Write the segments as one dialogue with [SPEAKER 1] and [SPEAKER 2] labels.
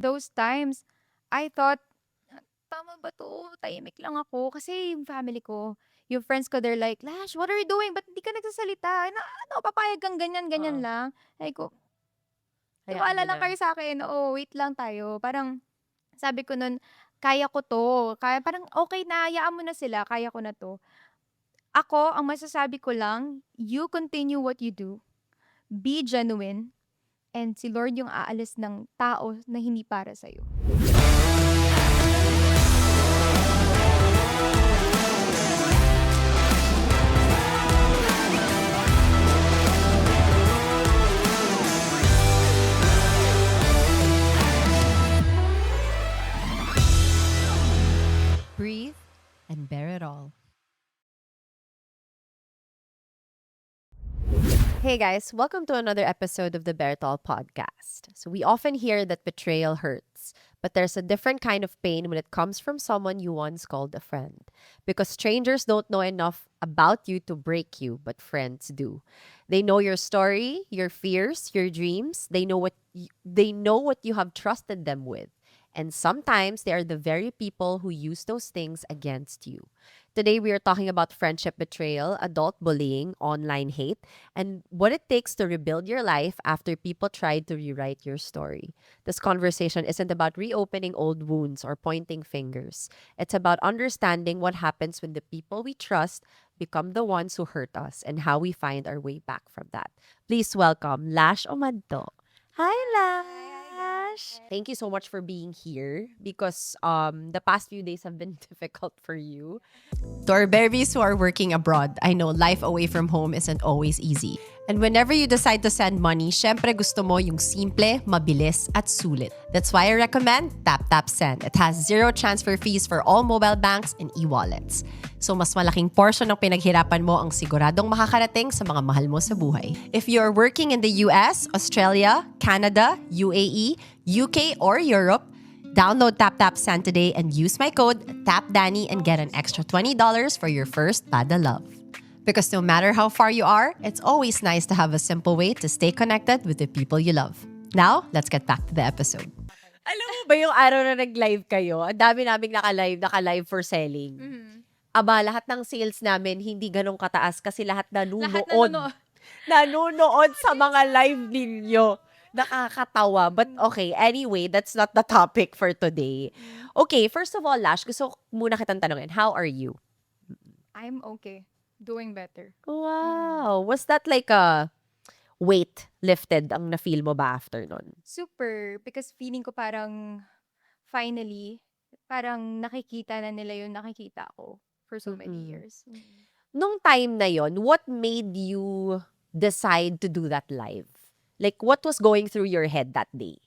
[SPEAKER 1] Those times, I thought, tama ba 'to? Tahimik lang ako. Kasi yung family ko, yung friends ko, they're like, "Lash, what are you doing? Ba't di ka nagsasalita? Na ano, papayag kang ganyan, ganyan
[SPEAKER 2] Oo,
[SPEAKER 1] lang?" Sabi ko,
[SPEAKER 2] hayaan
[SPEAKER 1] "Tiwala
[SPEAKER 2] mo
[SPEAKER 1] lang
[SPEAKER 2] na.
[SPEAKER 1] kayo sa'kin, oo, wait lang tayo." Parang sabi ko nun, "Kaya ko 'to." Kaya parang, "Okey na, hayaan mo na sila, kaya ko na 'to." Ako, ang masasabi ko lang, you continue what you do, be genuine, and si Lord yung aalis ng tao na hindi para sa'yo.
[SPEAKER 3] Breathe and bear it all. Hey guys, welcome to another episode of the Bertol podcast. So we often hear that betrayal hurts, but there's a different kind of pain when it comes from someone you once called a friend. Because strangers don't know enough about you to break you, but friends do. They know your story, your fears, your dreams. They know what you have trusted them with. And sometimes they are the very people who use those things against you. Today, we are talking about friendship betrayal, adult bullying, online hate, and what it takes to rebuild your life after people tried to rewrite your story. This conversation isn't about reopening old wounds or pointing fingers. It's about understanding what happens when the people we trust become the ones who hurt us and how we find our way back from that. Please welcome Lash Omadto. Hi, Lash. Thank you so much for being here because the past few days have been difficult for you. To our berries who are working abroad, I know life away from home isn't always easy. And whenever you decide to send money, syempre gusto mo yung simple, mabilis, at sulit. That's why I recommend TapTapSend. It has zero transfer fees for all mobile banks and e-wallets. So mas malaking portion ng pinaghirapan mo ang siguradong makakarating sa mga mahal mo sa buhay. If you're working in the US, Australia, Canada, UAE, UK, or Europe, download TapTapSend today and use my code TAPDANNY and get an extra $20 for your first Pada Love. Because no matter how far you are, it's always nice to have a simple way to stay connected with the people you love. Now, let's get back to the episode. Alam mo ba yung araw na nag-live kayo? Ang dami naming naka-live for selling.
[SPEAKER 1] Mhm.
[SPEAKER 3] Aba, lahat ng sales namin hindi ganun kataas kasi lahat
[SPEAKER 1] Lahat
[SPEAKER 3] nanunood. Nanunood sa mga live ninyo. Nakakatawa. But okay, anyway, that's not the topic for today. Okay, first of all, Lash, gusto ko muna kitang tanungin, how are you?
[SPEAKER 1] I'm okay. Doing better.
[SPEAKER 3] Wow. Was that like a weight lifted ang na-feel mo ba after nun?
[SPEAKER 1] Super, because feeling ko parang finally, parang nakikita na nila yung nakikita ko for so many
[SPEAKER 3] Mm.
[SPEAKER 1] years.
[SPEAKER 3] Nung time na yon, what made you decide to do that live? Like, what was going through your head that day?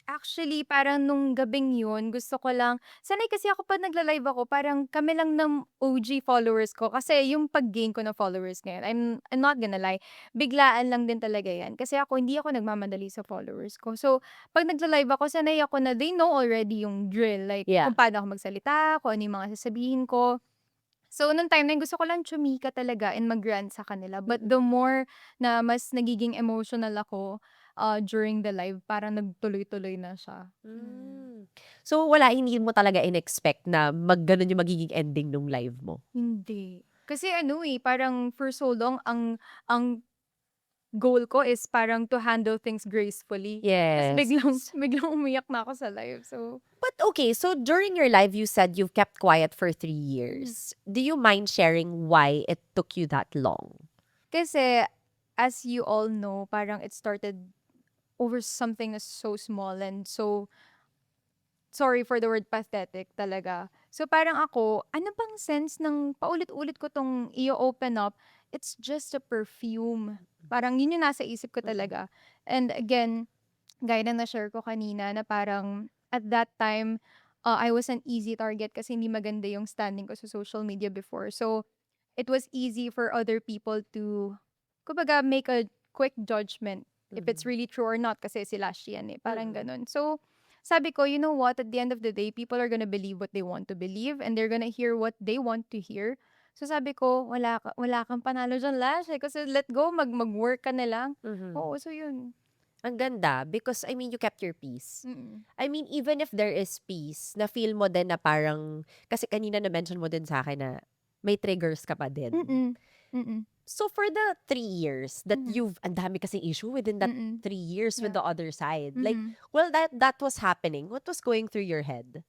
[SPEAKER 1] Actually, parang nung gabing yun, gusto ko lang sanay kasi ako 'pag nagla-live ako parang kami lang ng OG followers ko kasi yung pag-gain ko ng followers ngayon, I'm not gonna lie, biglaan lang din talaga yan. Kasi ako hindi ako nagmamadali sa followers ko. So, 'pag nagla-live ako sanay ako na they know already yung drill, like
[SPEAKER 3] Yeah.
[SPEAKER 1] kung paano ako magsalita, kung ano yung mga sasabihin ko. So, nung time na yun gusto ko lang chumika talaga and mag-rant sa kanila. But the more na mas nagiging emotional ako, during the live parang nagtuloy-tuloy na siya.
[SPEAKER 3] Mm. So, wala, hindi mo talaga in-expect na gano'n yung magiging ending nung live mo?
[SPEAKER 1] Hindi. Kasi ano, eh, parang for so long ang goal ko is parang to handle things gracefully. Tas
[SPEAKER 3] Yes.
[SPEAKER 1] biglang biglang umiyak na ako sa live. So,
[SPEAKER 3] But okay, so during your live, you said you've kept quiet for 3
[SPEAKER 1] mhm.
[SPEAKER 3] years. Do you mind sharing why it took you that long?
[SPEAKER 1] Kasi as you all know, parang it started over something that's so small and so sorry for the word pathetic talaga. So parang ako, ano bang sense ng paulit-ulit ko 'tong i-o-open up, it's just a perfume. Parang yun yung nasa isip ko
[SPEAKER 3] Mm.
[SPEAKER 1] talaga. And again, gaya ng na-share ko kanina na parang at that time, I was an easy target kasi hindi maganda yung standing ko sa social media before. So, it was easy for other people to kumbaga make a quick judgment if it's
[SPEAKER 3] Mhm.
[SPEAKER 1] really true or not kasi sila yan, eh, parang
[SPEAKER 3] Mm.
[SPEAKER 1] gano'n. So, sabi ko, you know what? At the end of the day, people are gonna believe what they want to believe and they're gonna hear what they want to hear. So sabi ko, wala kang panalo diyan, Lash, eh, kasi let go, mag-work ka na lang.
[SPEAKER 3] Mhm.
[SPEAKER 1] Oo, so yun.
[SPEAKER 3] Ang ganda because I mean you kept your peace.
[SPEAKER 1] Mm.
[SPEAKER 3] I mean even if there is peace, na feel mo din na parang kasi kanina na-mention mo din sa akin na may triggers ka pa din.
[SPEAKER 1] Mm. Mm.
[SPEAKER 3] So for the 3 years that
[SPEAKER 1] Mhm.
[SPEAKER 3] you've ang dami kasing issue within that
[SPEAKER 1] Mm.
[SPEAKER 3] 3 years with
[SPEAKER 1] Yeah.
[SPEAKER 3] the other side. Like,
[SPEAKER 1] Mhm.
[SPEAKER 3] well, that was happening. What was going through your head?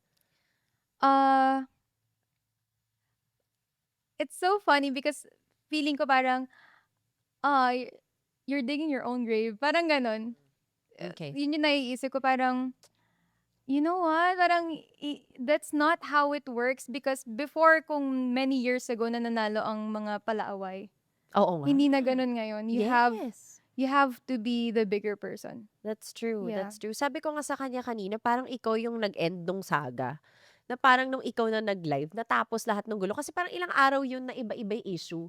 [SPEAKER 1] Ah, it's so funny because feeling ko parang, y you're digging your own grave, parang gano'n.
[SPEAKER 3] Okay.
[SPEAKER 1] Yun yung naiisip ko parang, you know what, parang that's not how it works because before kung many years ago na nanalo ang mga palaaway,
[SPEAKER 3] Oo nga.
[SPEAKER 1] hindi na gano'n ngayon.
[SPEAKER 3] Yes.
[SPEAKER 1] You have to be the bigger person.
[SPEAKER 3] That's true,
[SPEAKER 1] Yeah.
[SPEAKER 3] that's true. Sabi ko nga sa kanya kanina, parang ikaw yung nag-end nung saga. Na parang nung ikaw na nag-live, natapos lahat ng gulo. Kasi parang ilang araw yun na iba-iba yung issue.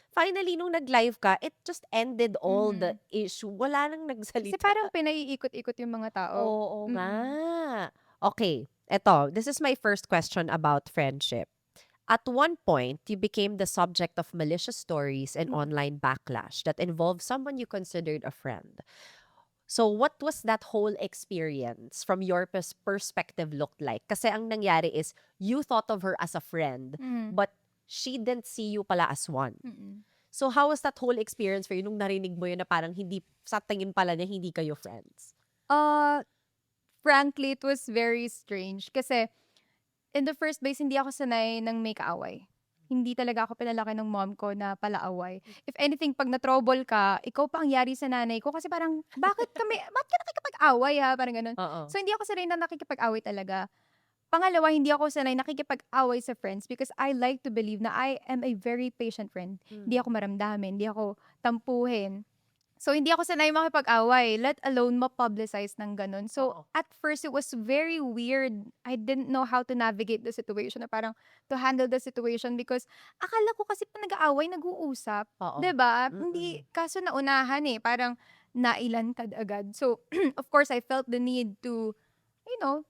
[SPEAKER 3] Finally, nung nag-live ka, it just ended all the
[SPEAKER 1] Mhm.
[SPEAKER 3] issue. Wala nang
[SPEAKER 1] Kasi
[SPEAKER 3] nagsalita.
[SPEAKER 1] parang pinaiikot-ikot yung mga tao.
[SPEAKER 3] Oo nga.
[SPEAKER 1] Mm.
[SPEAKER 3] Okay, eto. This is my first question about friendship. At one point, you became the subject of malicious stories and
[SPEAKER 1] Mm.
[SPEAKER 3] online backlash that involved someone you considered a friend. So, what was that whole experience from your perspective looked like? Kasi ang nangyari is, you thought of her as a friend,
[SPEAKER 1] Mhm.
[SPEAKER 3] but she didn't see you pala as one.
[SPEAKER 1] Mm.
[SPEAKER 3] So, how was that whole experience for you nung narinig mo yun na parang hindi, sa tingin pala niya, hindi kayo friends?
[SPEAKER 1] Uh, Frankly, it was very strange kasi in the first place, hindi ako sanay ng may kaaway. Hindi talaga ako pinalaki ng mom ko na palaaway. If anything, 'pag na-trouble ka, ikaw pa ang yari sa nanay ko kasi parang, "Bakit ka nakikipag-away ha?" Parang gano'n.
[SPEAKER 3] Oo.
[SPEAKER 1] So, hindi ako sanay na nakikipag-away talaga. Pangalawa, hindi ako sanay nakikipag-away sa friends because I like to believe na I am a very patient friend. Hindi ako maramdamin, hindi ako tampuhin. So, hindi ako sanay makipag-away, let alone ma-publicize ng gano'n. So,
[SPEAKER 3] Oo.
[SPEAKER 1] at first, it was very weird. I didn't know how to navigate the situation na parang to handle the situation because akala ko kasi 'pag nag-aaway nag-uusap,
[SPEAKER 3] Oo.
[SPEAKER 1] 'di ba?
[SPEAKER 3] Mm.
[SPEAKER 1] Hindi kaso naunahan, eh, parang nailantad agad. So, of course, I felt the need to, you know,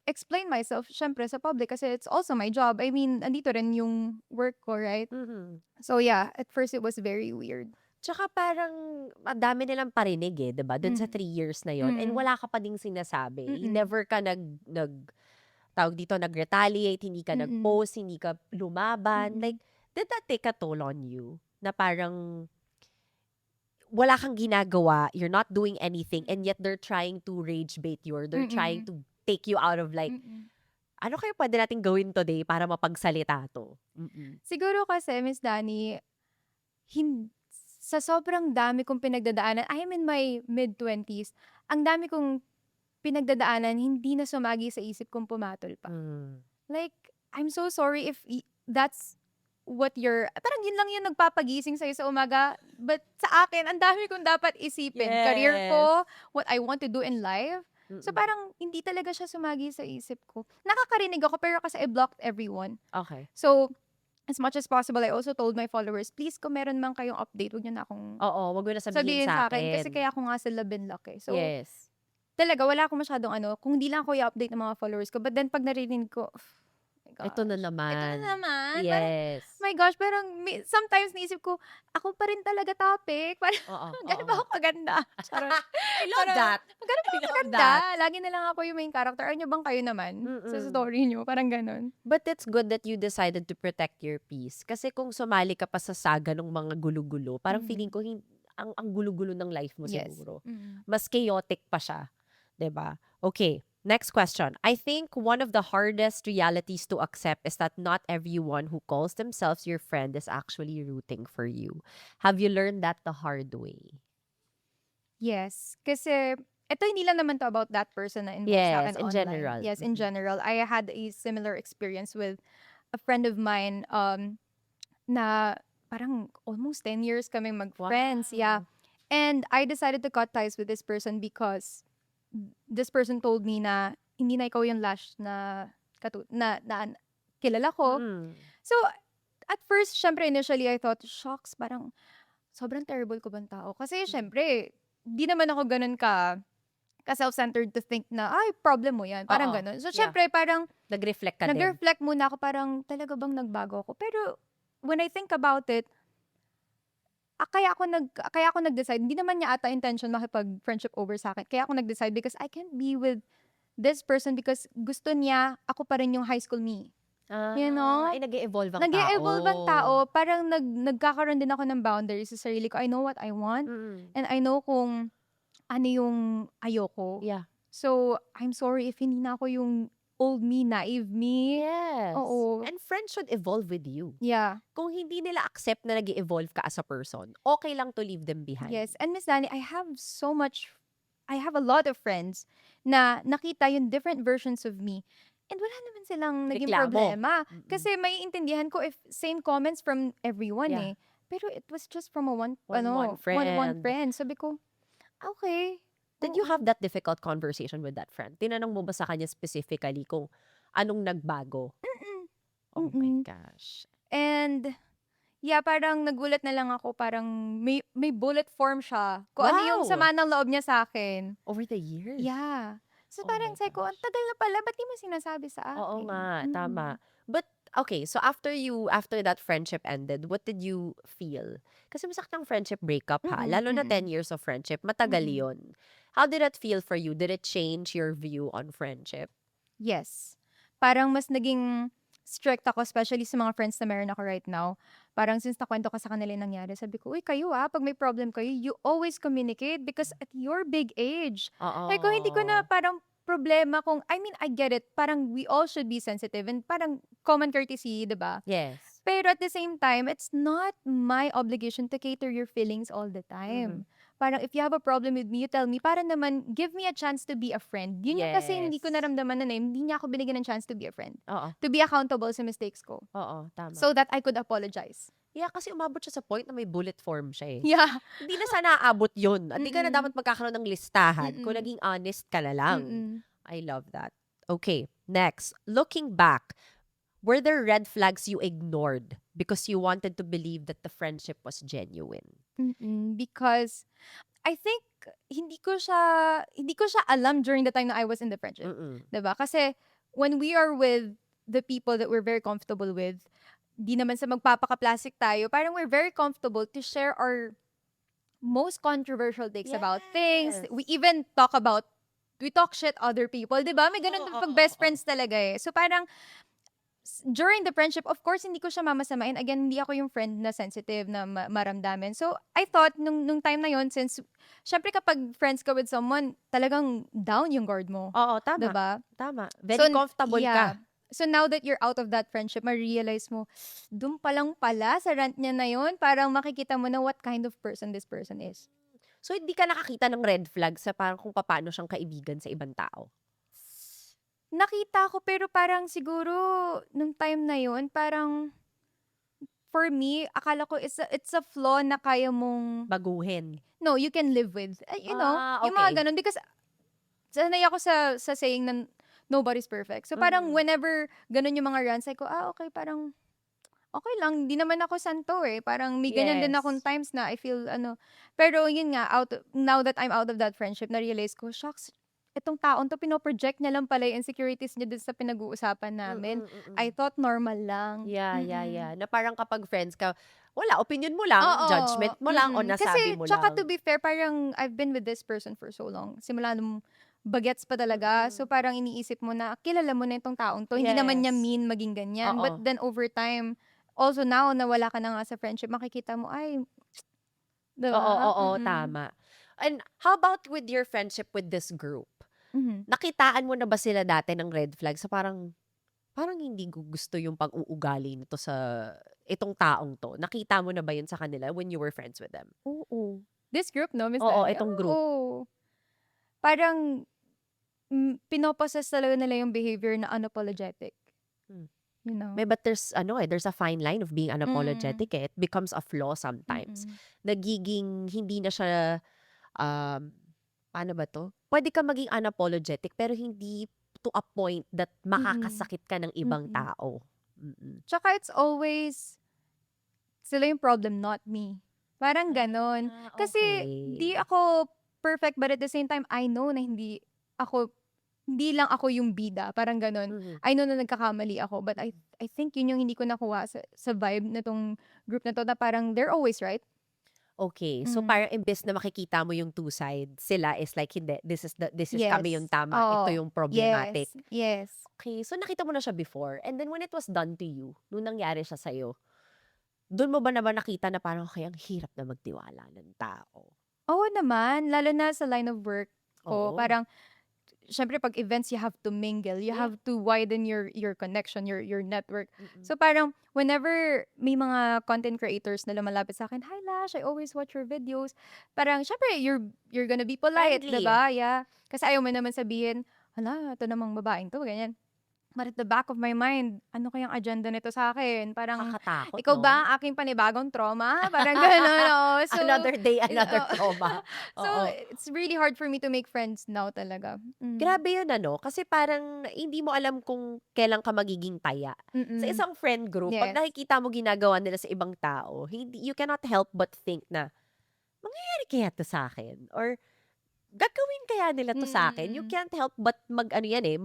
[SPEAKER 1] explain myself siyempre sa public kasi it's also my job. I mean, andito rin yung work ko, right?
[SPEAKER 3] Mhm.
[SPEAKER 1] So, yeah, at first, it was very weird.
[SPEAKER 3] Tsaka parang ang dami nilang parinig, eh, 'di ba, dun sa
[SPEAKER 1] Mhm.
[SPEAKER 3] 3 years na yun and
[SPEAKER 1] Mm.
[SPEAKER 3] wala ka pa ding sinasabi.
[SPEAKER 1] Mm.
[SPEAKER 3] Never ka tawag dito, nag-retaliate, hindi ka
[SPEAKER 1] Mm.
[SPEAKER 3] nag-post, hindi ka lumaban.
[SPEAKER 1] Mm.
[SPEAKER 3] Like, did that take a toll on you? Na parang wala kang ginagawa, you're not doing anything, and yet they're trying to rage bait you or they're trying
[SPEAKER 1] Mm.
[SPEAKER 3] to take you out of like,
[SPEAKER 1] Mm.
[SPEAKER 3] ano kaya pwede nating gawin today para mapagsalita 'to? Mm.
[SPEAKER 1] Siguro kasi Miss Dani, sa sobrang dami kong pinagdadaanan, I am in my mid-20s, ang dami kong pinagdadaanan hindi na sumagi sa isip kong pumatol pa.
[SPEAKER 3] Hmm.
[SPEAKER 1] Like, I'm so sorry if that's what parang yun lang yung nagpapagising sa'yo sa umaga, but sa akin ang dami kong dapat isipin, career
[SPEAKER 3] Yes.
[SPEAKER 1] ko, what I want to do in life. So
[SPEAKER 3] Mm.
[SPEAKER 1] parang hindi talaga siya sumagi sa isip ko. Nakakarinig ako pero kasi I blocked everyone.
[SPEAKER 3] Okay.
[SPEAKER 1] So, as much as possible, I also told my followers, please kung meron man kayong update, huwag niyo na akong
[SPEAKER 3] Oo, wag mo na sabihin
[SPEAKER 1] sabihin sa akin kasi
[SPEAKER 3] sa'kin.
[SPEAKER 1] kaya ako nga sila binlock, eh. So,
[SPEAKER 3] Yes.
[SPEAKER 1] talaga wala akong masyadong kung hindi lang ako i-update ng mga followers ko, but then 'pag narinig ko, my
[SPEAKER 3] Ito na
[SPEAKER 1] gosh, ito na
[SPEAKER 3] naman.
[SPEAKER 1] naman, parang,
[SPEAKER 3] Yes.
[SPEAKER 1] my gosh, parang sometimes naisip ko, ako pa rin talaga topic, parang
[SPEAKER 3] Oo, oo
[SPEAKER 1] gaano ba
[SPEAKER 3] nga.
[SPEAKER 1] ako kaganda? Charot.
[SPEAKER 3] I love
[SPEAKER 1] Parang,
[SPEAKER 3] that.
[SPEAKER 1] gaano ba
[SPEAKER 3] I
[SPEAKER 1] ako
[SPEAKER 3] love
[SPEAKER 1] kaganda?
[SPEAKER 3] that.
[SPEAKER 1] Lagi na lang ako yung main character, ano bang kayo naman sa
[SPEAKER 3] Mm.
[SPEAKER 1] story niyo, parang gano'n.
[SPEAKER 3] But it's good that you decided to protect your peace. Kasi kung sumali ka pa sa saga ng mga gulo-gulo, parang feeling
[SPEAKER 1] Mm.
[SPEAKER 3] ko ang gulo-gulo ng life mo
[SPEAKER 1] Yes.
[SPEAKER 3] siguro.
[SPEAKER 1] Mm.
[SPEAKER 3] Mas chaotic pa siya, 'di ba? Okay, next question. I think one of the hardest realities to accept is that not everyone who calls themselves your friend is actually rooting for you. Have you learned that the hard way?
[SPEAKER 1] Yes, kasi eto hindi lang naman 'to about that person na involved
[SPEAKER 3] Yes,
[SPEAKER 1] sa'kin
[SPEAKER 3] in
[SPEAKER 1] online.
[SPEAKER 3] general.
[SPEAKER 1] Yes, in general. I had a similar experience with a friend of mine, na parang almost 10 years kaming mag-friends, yeah.
[SPEAKER 3] Wow.
[SPEAKER 1] And I decided to cut ties with this person because this person told me na hindi na ikaw yung last na na kilala ko.
[SPEAKER 3] Mm.
[SPEAKER 1] So, at first, siyempre initially I thought, "Shocks, parang sobrang terrible ko bang tao?" Kasi siyempre, 'di naman ako gano'n ka-self-centered to think na, "Ay, problem mo 'yan." Parang
[SPEAKER 3] Oo.
[SPEAKER 1] gano'n. So,
[SPEAKER 3] Yeah.
[SPEAKER 1] siyempre parang
[SPEAKER 3] Nag-reflect ka din.
[SPEAKER 1] nag-reflect muna ako parang, talaga bang nagbago ako? Pero when I think about it, kaya ako nag-decide, hindi naman niya ata intention makipag-friendship over sa'kin. Kaya ako nag-decide because I can't be with this person because gusto niya ako pa rin yung high school me. You know?
[SPEAKER 3] Nag-e-evolve ang
[SPEAKER 1] Nag-e-evolve ang
[SPEAKER 3] tao.
[SPEAKER 1] tao, parang nagkakaroon din ako ng boundaries sa sarili ko. I know what I want
[SPEAKER 3] Mm.
[SPEAKER 1] and I know kung ano yung ayoko.
[SPEAKER 3] Yeah.
[SPEAKER 1] So, I'm sorry if hindi na ako yung old me, naive me.
[SPEAKER 3] Yes.
[SPEAKER 1] Oo.
[SPEAKER 3] And friends should evolve with you.
[SPEAKER 1] Yeah.
[SPEAKER 3] Kung hindi nila accept na nag-e-evolve ka as a person, okay lang to leave them behind.
[SPEAKER 1] Yes. And Miss Dani, I have a lot of friends na nakita yung different versions of me. And wala naman silang naging
[SPEAKER 3] Reklamo.
[SPEAKER 1] problema.
[SPEAKER 3] Mm-mm.
[SPEAKER 1] Kasi may intindihan ko if same comments from everyone
[SPEAKER 3] Yeah.
[SPEAKER 1] Pero it was just from one
[SPEAKER 3] One friend.
[SPEAKER 1] friend. Sabi ko, okay.
[SPEAKER 3] Did you have that difficult conversation with that friend? Tinanong mo ba sa kanya specifically kung anong nagbago?
[SPEAKER 1] Mm-mm.
[SPEAKER 3] Oh my
[SPEAKER 1] Mm-mm.
[SPEAKER 3] gosh.
[SPEAKER 1] And yeah, parang nagulat na lang ako. Parang may bullet form siya. Kung ano yung
[SPEAKER 3] Wow!
[SPEAKER 1] sama ng loob niya sa akin.
[SPEAKER 3] Over the years?
[SPEAKER 1] Yeah. So
[SPEAKER 3] Oh
[SPEAKER 1] parang
[SPEAKER 3] my
[SPEAKER 1] sabi ko, ang
[SPEAKER 3] gosh.
[SPEAKER 1] tagal na pala, ba't di mo sinasabi sa akin?
[SPEAKER 3] Oo nga,
[SPEAKER 1] Mm-mm.
[SPEAKER 3] tama. But, okay, so after that friendship ended, what did you feel? Kasi masakit ang friendship breakup ha.
[SPEAKER 1] Mm-mm,
[SPEAKER 3] Lalo na 10
[SPEAKER 1] mm-mm.
[SPEAKER 3] years of friendship, matagal
[SPEAKER 1] Mm-mm.
[SPEAKER 3] yun. How did that feel for you? Did it change your view on friendship?
[SPEAKER 1] Yes. Parang mas naging strict ako, especially sa mga friends na meron ako right now. Parang since nakwento ko sa kanila yung nangyari, sabi ko, uy, kayo pag may problem kayo, you always communicate because at your big age.
[SPEAKER 3] Oo.
[SPEAKER 1] Like, hindi ko na parang problema kung, I mean, I get it. Parang we all should be sensitive and parang common courtesy, di ba?
[SPEAKER 3] Yes.
[SPEAKER 1] Pero at the same time, it's not my obligation to cater your feelings all the time. Parang if you have a problem with me, you tell me, para naman, give me a chance to be a friend. Yun yung kasi hindi ko
[SPEAKER 3] Yes.
[SPEAKER 1] naramdaman hindi niya ako binigyan ng chance to be a friend.
[SPEAKER 3] Oo.
[SPEAKER 1] To be accountable sa mistakes ko.
[SPEAKER 3] Oo, tama.
[SPEAKER 1] So that I could apologize.
[SPEAKER 3] Yeah, kasi umabot siya sa point na may bullet form siya eh.
[SPEAKER 1] Yeah.
[SPEAKER 3] Hindi na sana aabot yun. At di ka na
[SPEAKER 1] Mm-mm.
[SPEAKER 3] dapat magkakaroon ng listahan kung
[SPEAKER 1] Mm-mm.
[SPEAKER 3] naging honest ka na lang.
[SPEAKER 1] Mm-mm.
[SPEAKER 3] I love that. Okay, next. Looking back, were there red flags you ignored because you wanted to believe that the friendship was genuine?
[SPEAKER 1] Because I think hindi ko siya alam during the time na I was in the friendship.
[SPEAKER 3] Mm-mm.
[SPEAKER 1] 'Di ba? Kasi when we are with the people that we're very comfortable with, di naman sa magpapaka-plastic tayo, parang we're very comfortable to share our most controversial takes about things.
[SPEAKER 3] Yes.
[SPEAKER 1] We talk shit other people, 'di ba? May ganun
[SPEAKER 3] Oo,
[SPEAKER 1] pag
[SPEAKER 3] oo,
[SPEAKER 1] best
[SPEAKER 3] oo.
[SPEAKER 1] friends talaga eh. So parang during the friendship, of course, hindi ko siya mamasamain. Again, hindi ako yung friend na sensitive, na maramdamin. So, I thought, nung time na yon, since, syempre kapag friends ka with someone, talagang down yung guard mo.
[SPEAKER 3] Oo, tama.
[SPEAKER 1] Diba?
[SPEAKER 3] Tama. Very comfortable ka.
[SPEAKER 1] So, now that you're out of that friendship, ma-realize mo, dun pa lang pala, sa rant niya na yon, parang makikita mo na what kind of person this person is.
[SPEAKER 3] So, hindi ka nakakita ng red flag sa parang kung paano siyang kaibigan sa ibang tao?
[SPEAKER 1] Nakita ko, pero parang siguro, nung time na yon, parang, for me, akala ko it's a flaw na kaya mong,
[SPEAKER 3] Baguhin.
[SPEAKER 1] no, you can live with. You know, yung mga
[SPEAKER 3] Okay.
[SPEAKER 1] ganun. Because, sanay ako sa saying na nobody's perfect. So, parang whenever ganun yung mga rants, I go, okay, parang, okay lang. Di naman ako santo eh. Parang may ganyan din
[SPEAKER 3] Yes.
[SPEAKER 1] akong times na I feel, pero yun nga, now that I'm out of that friendship, na-realize ko, shucks, itong taon to, pinoproject niya lang pala yung insecurities niya dun sa pinag-uusapan namin. I thought normal lang.
[SPEAKER 3] Yeah. Na parang kapag friends ka, wala, opinion mo lang,
[SPEAKER 1] Oo.
[SPEAKER 3] judgment mo lang, o nasabi mo
[SPEAKER 1] Tsaka
[SPEAKER 3] lang.
[SPEAKER 1] to be fair, parang I've been with this person for so long. Simula nung bagets pa talaga. So parang iniisip mo na, kilala mo na itong taong to. Hindi naman niya
[SPEAKER 3] Yes.
[SPEAKER 1] mean maging ganyan.
[SPEAKER 3] Oo.
[SPEAKER 1] But then over time, also now na wala ka na nga sa friendship, makikita mo, ay, diba?
[SPEAKER 3] Oo, tama. And how about with your friendship with this group? Nakitaan mo na ba sila dati ng red flag sa parang hindi ko gusto yung pag-uugali nito sa itong taong to? Nakita mo na ba yun sa kanila when you were friends with them?
[SPEAKER 1] Oo. This group, no, Miss
[SPEAKER 3] Oo,
[SPEAKER 1] Dani?
[SPEAKER 3] itong group.
[SPEAKER 1] Oo. Parang, pinopossess talaga nila yung behavior na unapologetic. You know?
[SPEAKER 3] But there's a fine line of being unapologetic eh. It becomes a flaw sometimes. Nagiging hindi na siya paano ba to? Pwede ka maging unapologetic pero hindi to a point that makakasakit ka ng ibang tao.
[SPEAKER 1] Tsaka it's always, sila yung problem, not me. Parang ganon. Kasi, di ako perfect, but at the same time, I know na hindi lang ako yung bida. Parang ganon. I know na nagkakamali ako, but I think yun yung hindi ko nakuha sa vibe na tong group na to, na parang they're always right.
[SPEAKER 3] Okay. So
[SPEAKER 1] Mm.
[SPEAKER 3] parang imbes na makikita mo yung two sides, sila is like, hindi, this is kami yung
[SPEAKER 1] Yes.
[SPEAKER 3] tama, ito
[SPEAKER 1] Oo.
[SPEAKER 3] yung problematic.
[SPEAKER 1] Yes. Yes.
[SPEAKER 3] Okay, so nakita mo na siya before, and then when it was done to you, nung nangyari siya sa'yo, dun mo ba naman nakita na parang, "Okey, ang hirap na magtiwala ng tao."
[SPEAKER 1] Oo naman, lalo na sa line of work ko,
[SPEAKER 3] Oo.
[SPEAKER 1] parang siyempre 'pag events you have to mingle, you
[SPEAKER 3] Yeah.
[SPEAKER 1] have to widen your connection, your network.
[SPEAKER 3] Mm.
[SPEAKER 1] So parang whenever may mga content creators na lumalapit sa'kin, "Hi Lash, I always watch your videos." Parang siyempre you're gonna be polite, 'di
[SPEAKER 3] Friendly.
[SPEAKER 1] ba? Yeah. Kasi ayaw mo naman sabihin, "Hala, 'to namang babaeng 'to," ganyan. But at the back of my mind, ano kayang agenda nito sa'kin? Parang,
[SPEAKER 3] Nakakatakot
[SPEAKER 1] ikaw
[SPEAKER 3] 'no?
[SPEAKER 1] ba ang aking panibagong trauma? Parang gano'n, oo. So,
[SPEAKER 3] Another day, another
[SPEAKER 1] oo.
[SPEAKER 3] trauma.
[SPEAKER 1] So,
[SPEAKER 3] Oo.
[SPEAKER 1] it's really hard for me to make friends now talaga.
[SPEAKER 3] Grabe yun ano, kasi parang hindi mo alam kung kailan ka magiging taya. Sa
[SPEAKER 1] Mm.
[SPEAKER 3] isang friend group, 'pag
[SPEAKER 1] Yes.
[SPEAKER 3] nakikita mo ginagawa nila sa ibang tao, you cannot help but think na, "Mangyayari kaya 'to sa'kin?" Or gagawin kaya nila 'to sa'kin? You
[SPEAKER 1] Mm.
[SPEAKER 3] can't help but mag-ano yan, eh,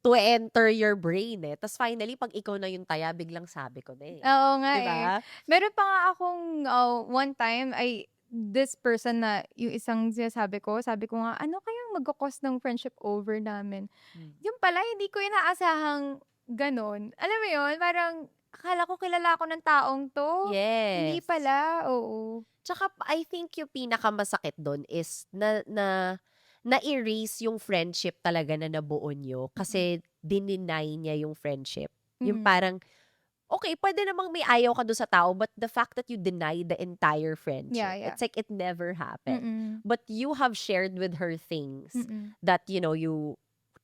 [SPEAKER 3] to enter your brain, eh. Tas finally 'pag ikaw na yung taya, biglang sabi ko na, eh,
[SPEAKER 1] Oo nga,
[SPEAKER 3] 'di
[SPEAKER 1] eh.
[SPEAKER 3] ba?
[SPEAKER 1] Meron pa nga akong, one time ay this person na yung isang sinasabi ko, sabi ko nga, "Ano kayang magko-cause ng friendship over namin?"
[SPEAKER 3] Hmm.
[SPEAKER 1] Yun pala hindi ko inaasahang gano'n. Alam mo yun, parang akala ko kilala ako ng taong 'to, hindi
[SPEAKER 3] Yes.
[SPEAKER 1] pala, oo.
[SPEAKER 3] Tsaka I think yung pinakamasakit dun is na-erase yung friendship talaga na nabuo niyo
[SPEAKER 1] Mm.
[SPEAKER 3] kasi dininay niya yung friendship. Yung
[SPEAKER 1] Mhm.
[SPEAKER 3] parang, okay, pwede namang may ayaw ka dun sa tao, but the fact that you deny the entire
[SPEAKER 1] Yeah,
[SPEAKER 3] friendship,
[SPEAKER 1] yeah.
[SPEAKER 3] it's like it never happened.
[SPEAKER 1] Mm.
[SPEAKER 3] But you have shared with her things
[SPEAKER 1] Mm.
[SPEAKER 3] that, you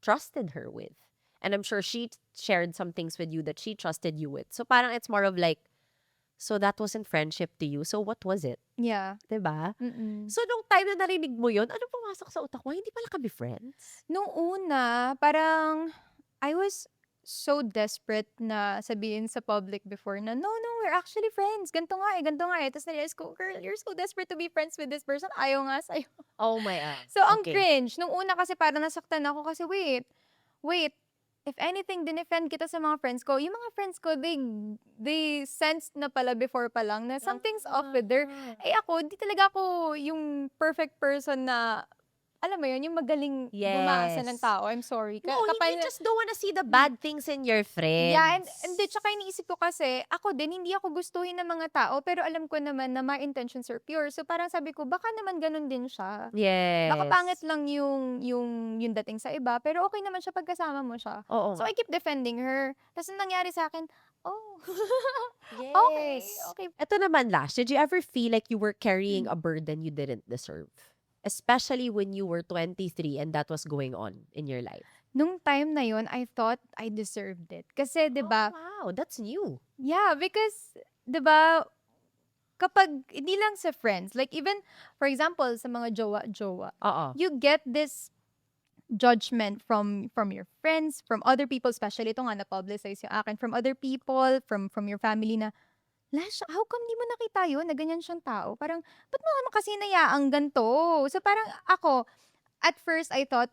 [SPEAKER 3] trusted her with. And I'm sure she shared some things with you that she trusted you with. So parang it's more of like, so that wasn't friendship to you, so what was it?
[SPEAKER 1] Yeah.
[SPEAKER 3] 'Di ba?
[SPEAKER 1] Mm.
[SPEAKER 3] So nung time na narinig mo yun, anong pumasok sa utak mo, hindi pala kami friends?
[SPEAKER 1] Nung una, parang I was so desperate na sabihin sa public before na, "No, no, we're actually friends. Ganito nga eh." Tapos na-realize ko, "Girl, you're so desperate to be friends with this person. Ayaw nga sa'yo."
[SPEAKER 3] Oh my,
[SPEAKER 1] So, ang
[SPEAKER 3] okey.
[SPEAKER 1] cringe. Nung una kasi parang nasaktan ako kasi wait, if anything, dinefend kita sa mga friends ko. Yung mga friends ko, they sensed na pala before pa lang na something's off with her.
[SPEAKER 3] Ah.
[SPEAKER 1] Eh ako, di talaga ako yung perfect person na, alam mo yun, yung magaling bumasa ng
[SPEAKER 3] Yes.
[SPEAKER 1] tao. I'm sorry.
[SPEAKER 3] No,
[SPEAKER 1] Kapal
[SPEAKER 3] you just don't wanna see the
[SPEAKER 1] mm.
[SPEAKER 3] bad things in your
[SPEAKER 1] Yeah,
[SPEAKER 3] friends.
[SPEAKER 1] hindi tsaka iniisip ko kasi, ako din hindi ako gustuhin ng mga tao, pero alam ko naman na my intentions are pure. So, parang sabi ko, baka naman gano'n din siya. Baka pangit
[SPEAKER 3] Yes.
[SPEAKER 1] lang yung dating sa iba, pero okey naman siya 'pag kasama mo siya.
[SPEAKER 3] Oo
[SPEAKER 1] So,
[SPEAKER 3] nga.
[SPEAKER 1] I keep defending her. Ta's ang nangyari sa'kin, oh, okey,
[SPEAKER 3] Yes.
[SPEAKER 1] okey.
[SPEAKER 3] Eto naman, Lash, did you ever feel like you were carrying
[SPEAKER 1] Hmm.
[SPEAKER 3] a burden you didn't deserve? Especially when you were 23 and that was going on in your life?
[SPEAKER 1] Nung time na yun, I thought I deserved it. Kasi 'di
[SPEAKER 3] Oh,
[SPEAKER 1] ba
[SPEAKER 3] wow, that's new.
[SPEAKER 1] yeah, because 'di ba kapag hindi lang sa friends, like even for example sa mga jowa-jowa,
[SPEAKER 3] Oo.
[SPEAKER 1] you get this judgment from your friends, from other people, especially ito nga na-publicize yung akin, from other people, from your family na, "Lash, how come di mo nakita yun na ganyan siyang tao? Parang ba't mo naman kasi hinayaang gan'to?" So parang ako, at first I thought,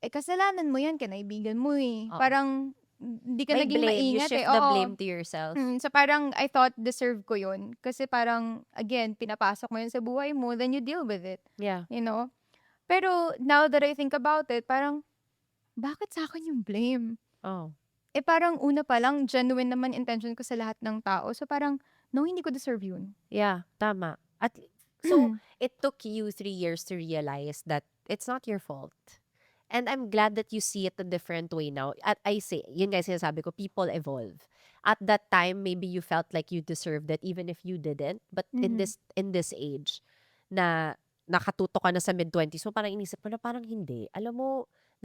[SPEAKER 1] "Eh, kasalanan mo yan, kinaibigan mo, eh.
[SPEAKER 3] Oo.
[SPEAKER 1] Parang hindi ka
[SPEAKER 3] May
[SPEAKER 1] naging
[SPEAKER 3] blame, you
[SPEAKER 1] maingat, eh."
[SPEAKER 3] shift the
[SPEAKER 1] Oo.
[SPEAKER 3] blame to yourself.
[SPEAKER 1] So parang I thought deserve ko yun. Kasi parang, again, pinapasok mo yun sa buhay mo, then you deal with it,
[SPEAKER 3] Yeah.
[SPEAKER 1] you know? Pero now that I think about it, parang, bakit sa'kin yung blame?
[SPEAKER 3] Oh.
[SPEAKER 1] Eh, parang una pa lang, genuine naman intention ko sa lahat ng tao. So parang, no, hindi ko deserve yun.
[SPEAKER 3] Yeah, tama. So, it took you 3 years to realize that it's not your fault. And I'm glad that you see it a different way now. At I say, yun nga yung sinasabi ko, people evolve. At that time, maybe you felt like you deserved it even if you didn't. But in
[SPEAKER 1] Mhm.
[SPEAKER 3] this age, na nakatuto ka na sa mid-20s mo, parang inisip mo na parang hindi. Alam mo,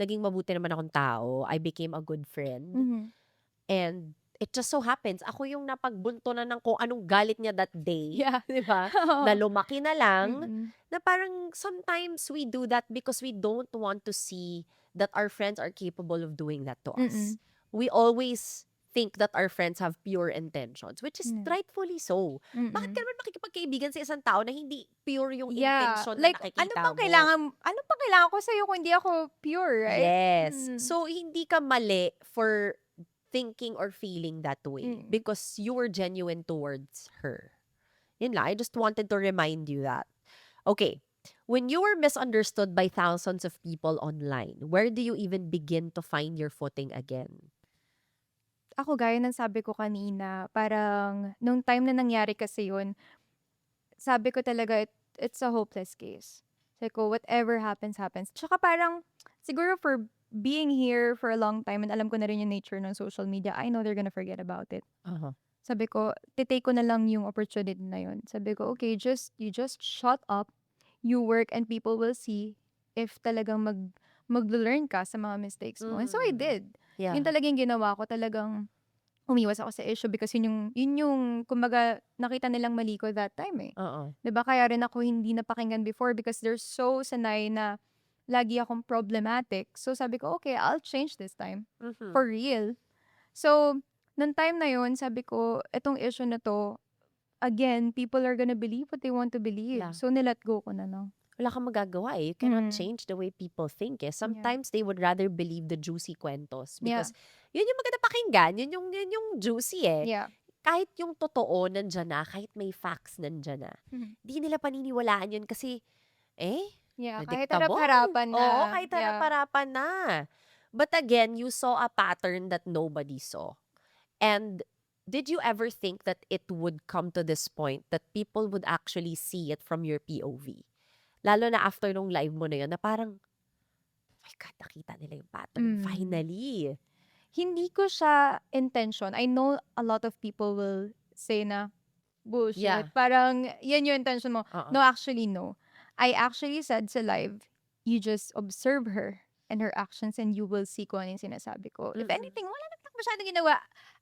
[SPEAKER 3] naging mabuti naman akong tao. I became a good friend.
[SPEAKER 1] Mhm.
[SPEAKER 3] And it just so happens, ako yung napagbuntunan ng kung anong galit niya that day,
[SPEAKER 1] Yeah.
[SPEAKER 3] 'di ba? Na
[SPEAKER 1] Oo.
[SPEAKER 3] lumaki na lang,
[SPEAKER 1] Mm.
[SPEAKER 3] na parang sometimes we do that because we don't want to see that our friends are capable of doing that to us.
[SPEAKER 1] Mm.
[SPEAKER 3] We always think that our friends have pure intentions, which is
[SPEAKER 1] Hmm.
[SPEAKER 3] rightfully so. Bakit ka
[SPEAKER 1] Mm.
[SPEAKER 3] naman makikipagkaibigan sa isang tao na hindi pure yung
[SPEAKER 1] Yeah,
[SPEAKER 3] intensyon na
[SPEAKER 1] like
[SPEAKER 3] nakikita mo?
[SPEAKER 1] ano pang kailangan ko sa'yo kung hindi ako pure, right?
[SPEAKER 3] Yes.
[SPEAKER 1] Mm.
[SPEAKER 3] So, hindi ka mali for thinking or feeling that way
[SPEAKER 1] Mm.
[SPEAKER 3] because you were genuine towards her. Yun lang, I just wanted to remind you that. Okay, when you were misunderstood by thousands of people online, where do you even begin to find your footing again?
[SPEAKER 1] Ako gaya ng sabi ko kanina, parang nung time na nangyari kasi yun, sabi ko talaga it's a hopeless case. Sabi ko, whatever happens, happens. Tsaka parang, siguro for being here for a long time and alam ko na rin yung nature ng social media, I know they're gonna forget about it.
[SPEAKER 3] Uh-huh.
[SPEAKER 1] Sabi ko, ko na lang yung opportunity na yun. Sabi ko, okay, you just shut up, you work, and people will see if talagang mag-learn ka sa mga mistakes mo. And so I
[SPEAKER 3] Mm.
[SPEAKER 1] did.
[SPEAKER 3] Yeah.
[SPEAKER 1] Yun talagang ginawa ko, talagang umiwas ako sa issue because yun yung kumbaga nakita nilang mali ko that time eh.
[SPEAKER 3] Oo.
[SPEAKER 1] 'Di ba kaya rin ako hindi napakinggan before because they're so sanay na lagi akong problematic. So sabi ko, okay, I'll change this time.
[SPEAKER 3] Mhm.
[SPEAKER 1] For real. So, nung time na yun, sabi ko, etong issue na 'to, again, people are gonna believe what they want to believe.
[SPEAKER 3] Wala.
[SPEAKER 1] So, nilet go ko na lang.
[SPEAKER 3] Wala kang magagawa eh. You cannot
[SPEAKER 1] Mm.
[SPEAKER 3] change the way people think eh.
[SPEAKER 1] Yeah.
[SPEAKER 3] Sometimes they would rather believe the juicy kwentos
[SPEAKER 1] Yeah.
[SPEAKER 3] because yun yung maganda pakinggan, yun yung juicy eh.
[SPEAKER 1] Yeah.
[SPEAKER 3] Kahit yung totoo nandyan na, kahit may facts nandyan na,
[SPEAKER 1] Mhm.
[SPEAKER 3] di nila paniniwalaan yun kasi,
[SPEAKER 1] Yeah, kahit
[SPEAKER 3] predictable.
[SPEAKER 1] harap-harapan na.
[SPEAKER 3] Oo, kahit
[SPEAKER 1] Yeah.
[SPEAKER 3] harap-harapan na. But again, you saw a pattern that nobody saw. And did you ever think that it would come to this point that people would actually see it from your POV? Lalo na after nung live mo na yun, na parang, oh my God, nakita nila yung pattern.
[SPEAKER 1] Mm.
[SPEAKER 3] Finally.
[SPEAKER 1] Hindi ko siya intention. I know a lot of people will say na, bullshit.
[SPEAKER 3] Yeah.
[SPEAKER 1] Parang, yan yung intention mo.
[SPEAKER 3] Oo.
[SPEAKER 1] No, actually, no. I actually said sa live, you just observe her and her actions and you will see kung ano yung sinasabi ko. If
[SPEAKER 3] Mm-mm.
[SPEAKER 1] anything, wala naman ako masyadong ginawa.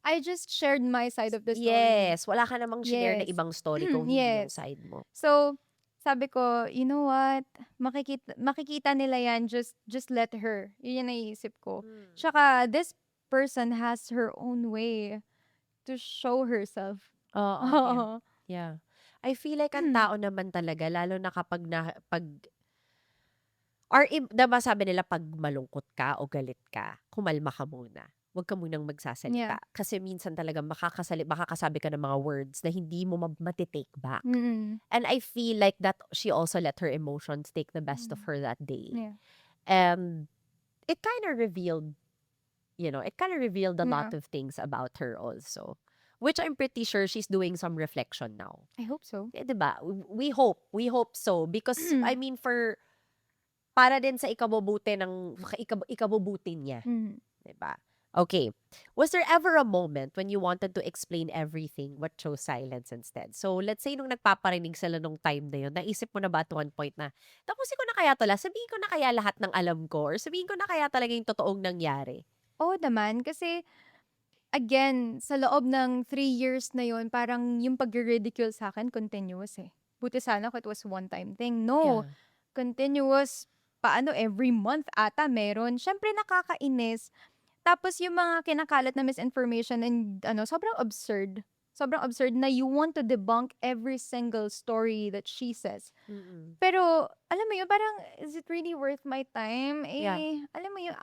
[SPEAKER 1] I just shared my side of the story.
[SPEAKER 3] Yes. Wala ka namang share na
[SPEAKER 1] Yes.
[SPEAKER 3] ibang story kung hindi yung
[SPEAKER 1] Yes.
[SPEAKER 3] side mo.
[SPEAKER 1] So, sabi ko, you know what? Makikita nila yan, just let her. Yun yung naiisip ko. Tsaka, this person has her own way to show herself.
[SPEAKER 3] Oo.
[SPEAKER 1] Oo.
[SPEAKER 3] Yeah. I feel like ang tao naman talaga, lalo na kapag diba sabi nila pag malungkot ka o galit ka, kumalma ka muna. Huwag ka munang magsasalita.
[SPEAKER 1] Yeah.
[SPEAKER 3] Kasi minsan talaga makakasabi ka ng mga words na hindi mo matitake back.
[SPEAKER 1] Mm-mm.
[SPEAKER 3] And I feel like that she also let her emotions take the best of her that day.
[SPEAKER 1] Yeah.
[SPEAKER 3] And it kind of revealed a lot
[SPEAKER 1] Yeah.
[SPEAKER 3] of things about her also. Which I'm pretty sure she's doing some reflection now.
[SPEAKER 1] I hope so.
[SPEAKER 3] Diba? We hope so. Because, I mean, para din sa ikabubuti niya.
[SPEAKER 1] Mm.
[SPEAKER 3] Diba? Okay. Was there ever a moment when you wanted to explain everything but chose silence instead? So, let's say nung nagpaparinig sila nung time na yun, naisip mo na ba at one point na, tapusin ko na kaya to sabihin ko na kaya lahat ng alam ko, or sabihin ko na kaya talaga yung totoong nangyari?
[SPEAKER 1] Oo naman, kasi again, sa loob ng 3 years na yun, parang yung pagre-ridicule sa akin continuous eh. Buti sana kung it was one time thing. No,
[SPEAKER 3] Yeah.
[SPEAKER 1] continuous. Paano every month ata meron. Siyempre nakakainis. Tapos yung mga kinakalat na misinformation and sobrang absurd. Sobrang absurd na you want to debunk every single story that she says.
[SPEAKER 3] Mm-mm.
[SPEAKER 1] Pero, alam mo yun, parang, is it really worth my time?
[SPEAKER 3] Yeah.
[SPEAKER 1] Alam mo yun,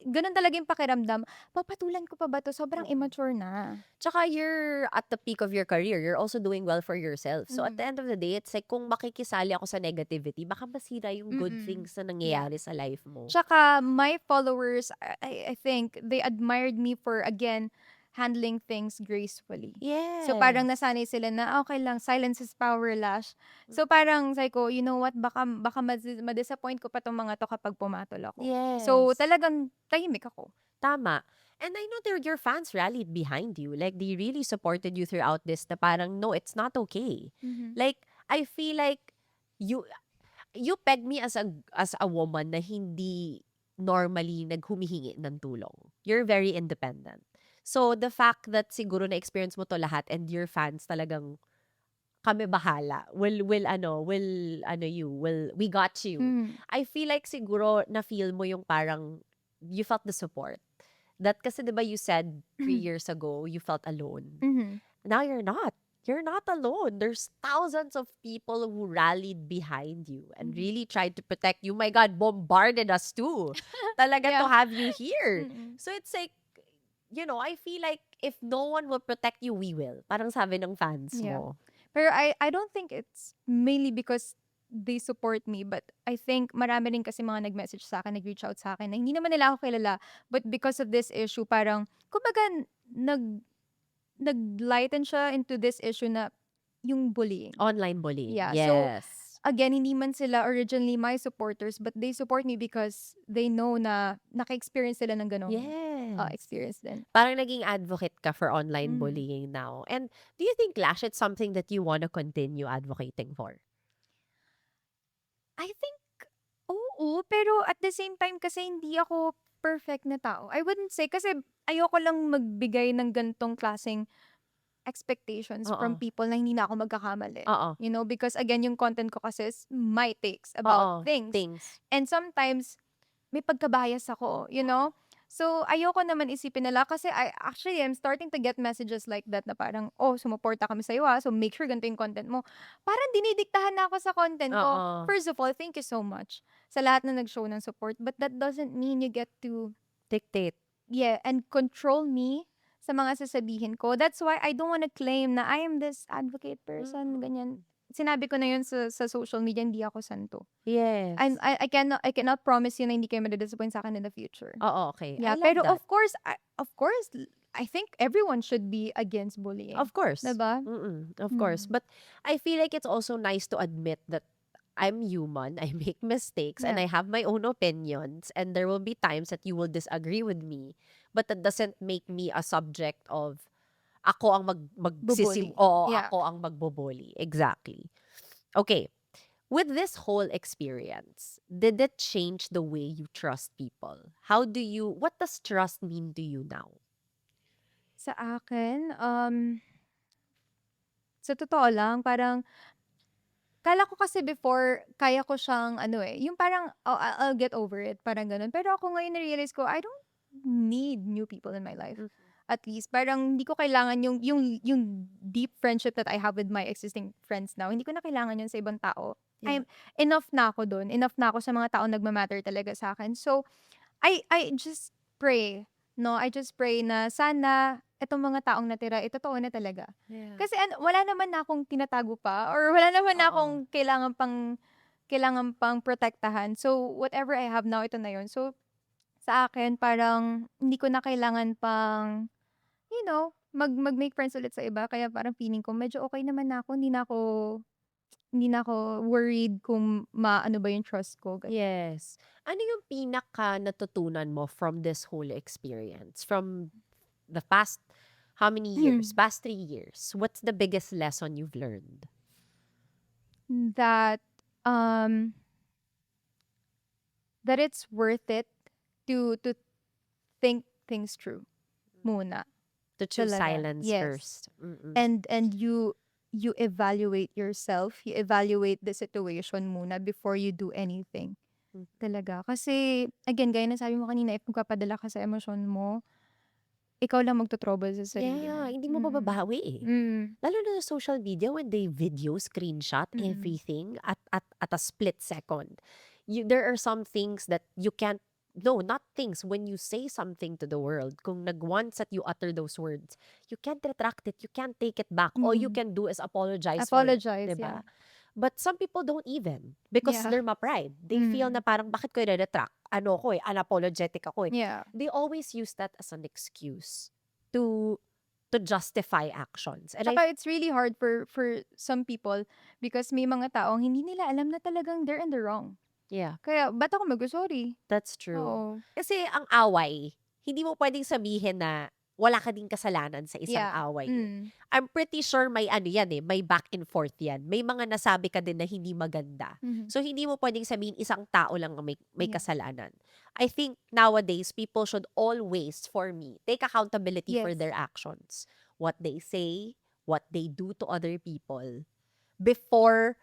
[SPEAKER 1] ganun talaga yung pakiramdam. Papatulan ko pa ba to? Sobrang
[SPEAKER 3] Mm.
[SPEAKER 1] immature na.
[SPEAKER 3] Tsaka you're at the peak of your career. You're also doing well for yourself. So at the
[SPEAKER 1] Mhm.
[SPEAKER 3] end of the day, it's like kung makikisali ako sa negativity, baka masira yung good
[SPEAKER 1] Mm-mm.
[SPEAKER 3] things na nangyayari sa life mo.
[SPEAKER 1] Tsaka, my followers, I think, they admired me for, again, handling things gracefully.
[SPEAKER 3] Yes.
[SPEAKER 1] So, parang nasanay sila na, okay lang, silence is power, Lash. So, parang, sabi ko, you know what, baka ma-disappoint ko pa tong mga to kapag pumatol ako.
[SPEAKER 3] Yes.
[SPEAKER 1] So, talagang tahimik ako.
[SPEAKER 3] Tama. And I know your fans rallied behind you. Like, they really supported you throughout this na parang, no, it's not okay. Like, I feel like you peg me as a woman na hindi normally naghumihingi ng tulong. You're very independent. So, the fact that siguro na-experience mo to lahat and your fans talagang kami bahala. We got you. I feel like siguro na-feel mo yung parang you felt the support. That kasi 'di ba you said 3 years ago you felt alone. Now you're not. You're not alone. There's thousands of people who rallied behind you and really tried to protect you. My God, bombarded us too. Talaga to
[SPEAKER 1] Yeah.
[SPEAKER 3] have you here.
[SPEAKER 1] Mm-mm.
[SPEAKER 3] So it's like, I feel like if no one will protect you, we will. Parang sabi ng fans
[SPEAKER 1] Yeah.
[SPEAKER 3] mo.
[SPEAKER 1] Pero I don't think it's mainly because they support me, but I think marami rin kasi mga nag-message sa akin, nag-reach out sa akin na hindi naman nila ako kilala, but because of this issue parang kumbaga nag-lighten siya into this issue na yung bullying.
[SPEAKER 3] Online bullying.
[SPEAKER 1] Yeah, so
[SPEAKER 3] Yes.
[SPEAKER 1] again, hindi man sila originally my supporters, but they support me because they know na naka-experience sila ng ganong
[SPEAKER 3] Yes.
[SPEAKER 1] experience din.
[SPEAKER 3] Parang naging advocate ka for online
[SPEAKER 1] Mhm.
[SPEAKER 3] bullying now. And do you think, Lash, it's something that you want to continue advocating for?
[SPEAKER 1] I think, oo, pero at the same time kasi hindi ako perfect na tao. I wouldn't say kasi ayoko lang magbigay ng ganitong klaseng expectations from
[SPEAKER 3] Oo.
[SPEAKER 1] people na hindi na ako magkakamali.
[SPEAKER 3] Oo.
[SPEAKER 1] You know, because again, yung content ko kasi is my takes about
[SPEAKER 3] Oo.
[SPEAKER 1] things.
[SPEAKER 3] Things.
[SPEAKER 1] And sometimes, may pagkabias ako, you know? So, ayoko naman isipin nila kasi I'm starting to get messages like that na parang, oh, sumuporta kami sa'yo so make sure ganito yung content mo. Parang dinidiktahan na ako sa content ko.
[SPEAKER 3] Oo.
[SPEAKER 1] First of all, thank you so much sa lahat na nag-show ng support. But that doesn't mean you get to,
[SPEAKER 3] Dictate.
[SPEAKER 1] yeah, and control me sa mga sasabihin ko. That's why I don't wanna claim na I am this advocate person, ganyan. Sinabi ko na yun sa social media, hindi ako santo.
[SPEAKER 3] Yes.
[SPEAKER 1] I cannot promise you na hindi kayo madi-disappoint sa akin in the future.
[SPEAKER 3] Oo, okay. I
[SPEAKER 1] Yeah,
[SPEAKER 3] love
[SPEAKER 1] pero
[SPEAKER 3] that.
[SPEAKER 1] of course, I think everyone should be against bullying.
[SPEAKER 3] Of course.
[SPEAKER 1] Diba?
[SPEAKER 3] Of course.
[SPEAKER 1] Mm.
[SPEAKER 3] But I feel like it's also nice to admit that I'm human, I make mistakes, and
[SPEAKER 1] Yeah.
[SPEAKER 3] I have my own opinions, and there will be times that you will disagree with me, but that doesn't make me a subject of ako ang
[SPEAKER 1] Bubully.
[SPEAKER 3] oo,
[SPEAKER 1] Yeah.
[SPEAKER 3] ako ang magbubully. Exactly. Okay. With this whole experience, did it change the way you trust people? What does trust mean to you now?
[SPEAKER 1] Sa akin, sa totoo lang, parang, kala ko kasi before, kaya ko siyang yung parang, oh, I'll get over it, parang ganun. Pero ako ngayon na-realize ko, I don't need new people in my life.
[SPEAKER 3] Mhm.
[SPEAKER 1] At least, parang hindi ko kailangan yung deep friendship that I have with my existing friends now. Hindi ko na kailangan yun sa ibang tao.
[SPEAKER 3] Yeah.
[SPEAKER 1] Enough na ako dun. Enough na ako sa mga tao nagmamatter talaga sa akin. So, I just pray, no? I just pray na sana itong mga taong natira, totoo na talaga.
[SPEAKER 3] Yeah.
[SPEAKER 1] Kasi wala naman na akong tinatago pa or wala naman na
[SPEAKER 3] Oo.
[SPEAKER 1] akong kailangan pang protektahan. So, whatever I have now, ito na yun. So, sa akin, parang hindi ko na kailangan pang, mag-make friends ulit sa iba. Kaya parang feeling ko, medyo okay naman na ako. Hindi na ako worried kung maano ba yung trust ko. Ganun.
[SPEAKER 3] Yes. Ano yung pinaka natutunan mo from this whole experience? From the past, how many years? Past 3 years. What's the biggest lesson you've learned?
[SPEAKER 1] That, that it's worth it to think things through muna.
[SPEAKER 3] To choose
[SPEAKER 1] Talaga.
[SPEAKER 3] silence
[SPEAKER 1] Yes.
[SPEAKER 3] first.
[SPEAKER 1] And you evaluate yourself, you evaluate the situation muna before you do anything.
[SPEAKER 3] Mm.
[SPEAKER 1] Talaga. Kasi, again, gaya na sabi mo kanina, if magpapadala ka sa emosyon mo, ikaw lang magto-trouble sa sarili mo.
[SPEAKER 3] Yeah, hindi mo mababawi eh. Lalo na sa social media when they video, screenshot, everything at a split second. There are some things that you can't, no, not things. When you say something to the world, kung once that you utter those words, you can't retract it, you can't take it back. All you can do is apologize for it.
[SPEAKER 1] Apologize,
[SPEAKER 3] Diba?
[SPEAKER 1] yeah.
[SPEAKER 3] But some people don't even because
[SPEAKER 1] Yeah.
[SPEAKER 3] they're ma-pride. They feel na parang bakit ko i-retract? Ano ko unapologetic ako
[SPEAKER 1] Yeah.
[SPEAKER 3] They always use that as an excuse to justify actions. And
[SPEAKER 1] Tsaka it's really hard for some people because may mga taong hindi nila alam na talagang they're in the wrong.
[SPEAKER 3] yeah,
[SPEAKER 1] Kaya, ba't ako mag-sorry?
[SPEAKER 3] that's true.
[SPEAKER 1] Oo.
[SPEAKER 3] Kasi ang away, hindi mo pwedeng sabihin na wala ka ding kasalanan sa isang
[SPEAKER 1] Yeah.
[SPEAKER 3] away. I'm pretty sure may may back and forth yan. May mga nasabi ka din na hindi maganda. So, hindi mo pwedeng sabihin isang tao lang ang may
[SPEAKER 1] Yeah.
[SPEAKER 3] kasalanan. I think nowadays, people should always, for me, take accountability for
[SPEAKER 1] Yes.
[SPEAKER 3] their actions. What they say, what they do to other people, before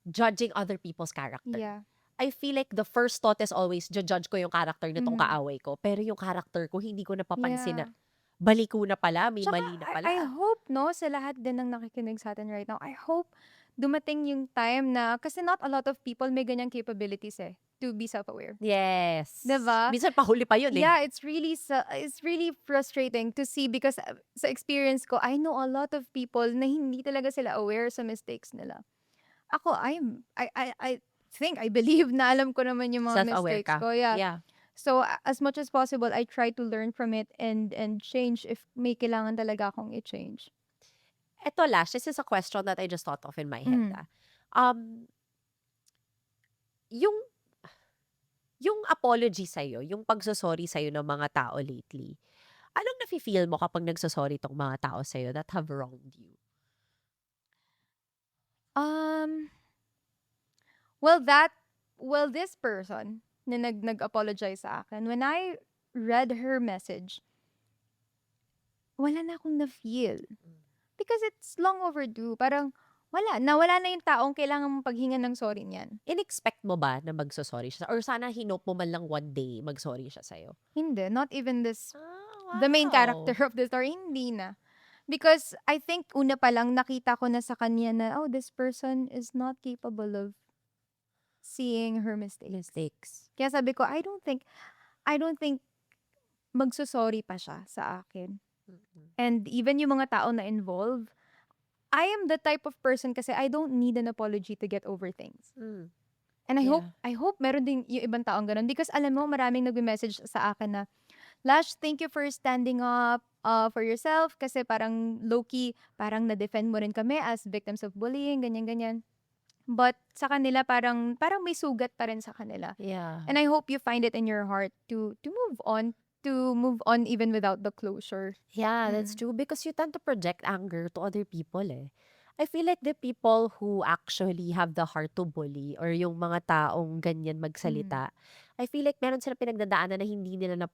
[SPEAKER 3] judging other people's character.
[SPEAKER 1] Yeah.
[SPEAKER 3] I feel like the first thought is always, judge ko yung character nitong kaaway ko. Pero yung character ko, hindi ko napapansin na
[SPEAKER 1] Yeah.
[SPEAKER 3] balik ko na pala, may
[SPEAKER 1] Tsaka,
[SPEAKER 3] mali na pala.
[SPEAKER 1] I hope, no, sa lahat din ng nakikinig sa atin right now, I hope dumating yung time na, kasi not a lot of people may ganyang capabilities eh. to be self-aware.
[SPEAKER 3] Yes.
[SPEAKER 1] Diba?
[SPEAKER 3] Minsan pahuli pa yun eh.
[SPEAKER 1] Yeah, it's really frustrating to see because sa experience ko, I know a lot of people na hindi talaga sila aware sa mistakes nila. Ako, I think, I believe na alam ko naman yung mga
[SPEAKER 3] Self-aware
[SPEAKER 1] mistakes
[SPEAKER 3] ka.
[SPEAKER 1] ko. Yeah.
[SPEAKER 3] Yeah.
[SPEAKER 1] So, as much as possible, I try to learn from it and change if may kailangan talaga akong i-change.
[SPEAKER 3] Eto Lash, this is a question that I just thought of in my head.
[SPEAKER 1] Mm.
[SPEAKER 3] Um, yung yung apology sa'yo, yung pagsosorry sa'yo ng mga tao lately, anong nafe-feel mo kapag nagsosorry tong mga tao sa'yo that have wronged you?
[SPEAKER 1] Um, well, this person na nag-apologize sa akin, when I read her message, wala na akong na-feel. Because it's long overdue. Parang, nawala na yung taong kailangan mong paghingan ng sorry niyan.
[SPEAKER 3] In-expect mo ba na magsosorry siya? Or sana hinope mo man lang one day magsorry siya sa'yo?
[SPEAKER 1] Hindi, not even this,
[SPEAKER 3] Ah,
[SPEAKER 1] the main
[SPEAKER 3] wow.
[SPEAKER 1] character of the story, hindi na. Because I think una pa lang nakita ko na sa kanya na, oh, this person is not capable of seeing her mistakes.
[SPEAKER 3] Mistakes.
[SPEAKER 1] Kaya sabi ko, I don't think magsusorry pa siya sa akin. And even yung mga tao na involved, I am the type of person kasi I don't need an apology to get over things.
[SPEAKER 3] Mm.
[SPEAKER 1] And
[SPEAKER 3] Yeah.
[SPEAKER 1] I hope meron din yung ibang taong ganun. Because alam mo, maraming nag-message sa akin na, Lash, thank you for standing up for yourself kasi parang low-key, parang na-defend mo rin kami as victims of bullying, ganyan-ganyan. But sa kanila, parang may sugat pa rin sa kanila.
[SPEAKER 3] Yeah.
[SPEAKER 1] And I hope you find it in your heart to move on even without the closure.
[SPEAKER 3] Yeah, that's true. Because you tend to project anger to other people eh. I feel like the people who actually have the heart to bully or yung mga taong ganyan magsalita, I feel like meron silang pinagdadaanan na hindi nila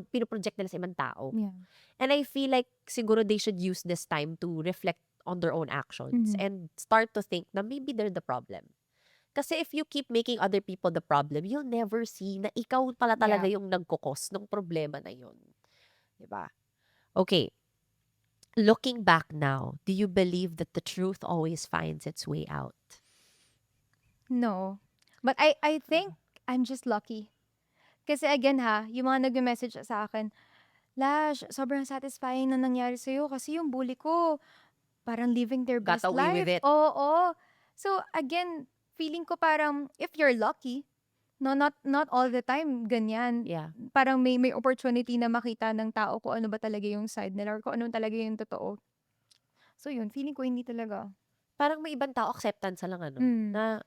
[SPEAKER 3] pinoproject nila sa ibang tao.
[SPEAKER 1] Yeah.
[SPEAKER 3] And I feel like siguro they should use this time to reflect on their own actions and start to think na maybe they're the problem. Kasi if you keep making other people the problem, you'll never see na ikaw pala talaga yung nagkukos ng problema na yun. Diba? Okay. Looking back now, do you believe that the truth always finds its way out?
[SPEAKER 1] No. But I think I'm just lucky. Kasi again yung mga nag-message sa akin, Lash, sobrang satisfying na nangyari sa'yo kasi yung bully ko, parang living their best
[SPEAKER 3] Got away
[SPEAKER 1] life.
[SPEAKER 3] with it.
[SPEAKER 1] Oo. So again, feeling ko parang if you're lucky, no, not all the time ganyan.
[SPEAKER 3] Yeah.
[SPEAKER 1] Parang may opportunity na makita ng tao kung ano ba talaga yung side nila or kung ano talaga yung totoo. So yun, feeling ko hindi talaga.
[SPEAKER 3] Parang may ibang tao acceptance lang na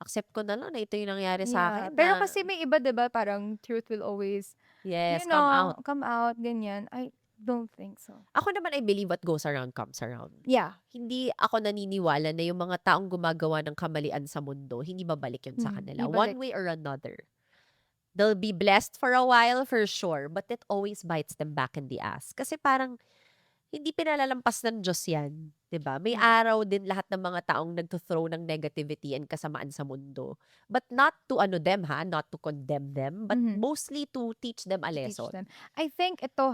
[SPEAKER 3] accept ko na lang na ito yung nangyari sa akin.
[SPEAKER 1] Pero
[SPEAKER 3] na,
[SPEAKER 1] kasi may iba, 'di ba, parang truth will always,
[SPEAKER 3] yes,
[SPEAKER 1] you
[SPEAKER 3] come
[SPEAKER 1] know,
[SPEAKER 3] out.
[SPEAKER 1] come out, ganyan. I don't think so.
[SPEAKER 3] Ako naman, I believe what goes around comes around.
[SPEAKER 1] Yeah.
[SPEAKER 3] Hindi ako naniniwala na yung mga taong gumagawa ng kamalian sa mundo, hindi babalik yun sa kanila. One
[SPEAKER 1] ibalik.
[SPEAKER 3] way or another. They'll be blessed for a while, for sure, but it always bites them back in the ass. Kasi parang, hindi pinalalampas ng Diyos yan. 'Di ba? May araw din lahat ng mga taong nagto-throw ng negativity and kasamaan sa mundo. But not to not to condemn them, but mostly to teach them a
[SPEAKER 1] Teach
[SPEAKER 3] lesson.
[SPEAKER 1] them. I think ito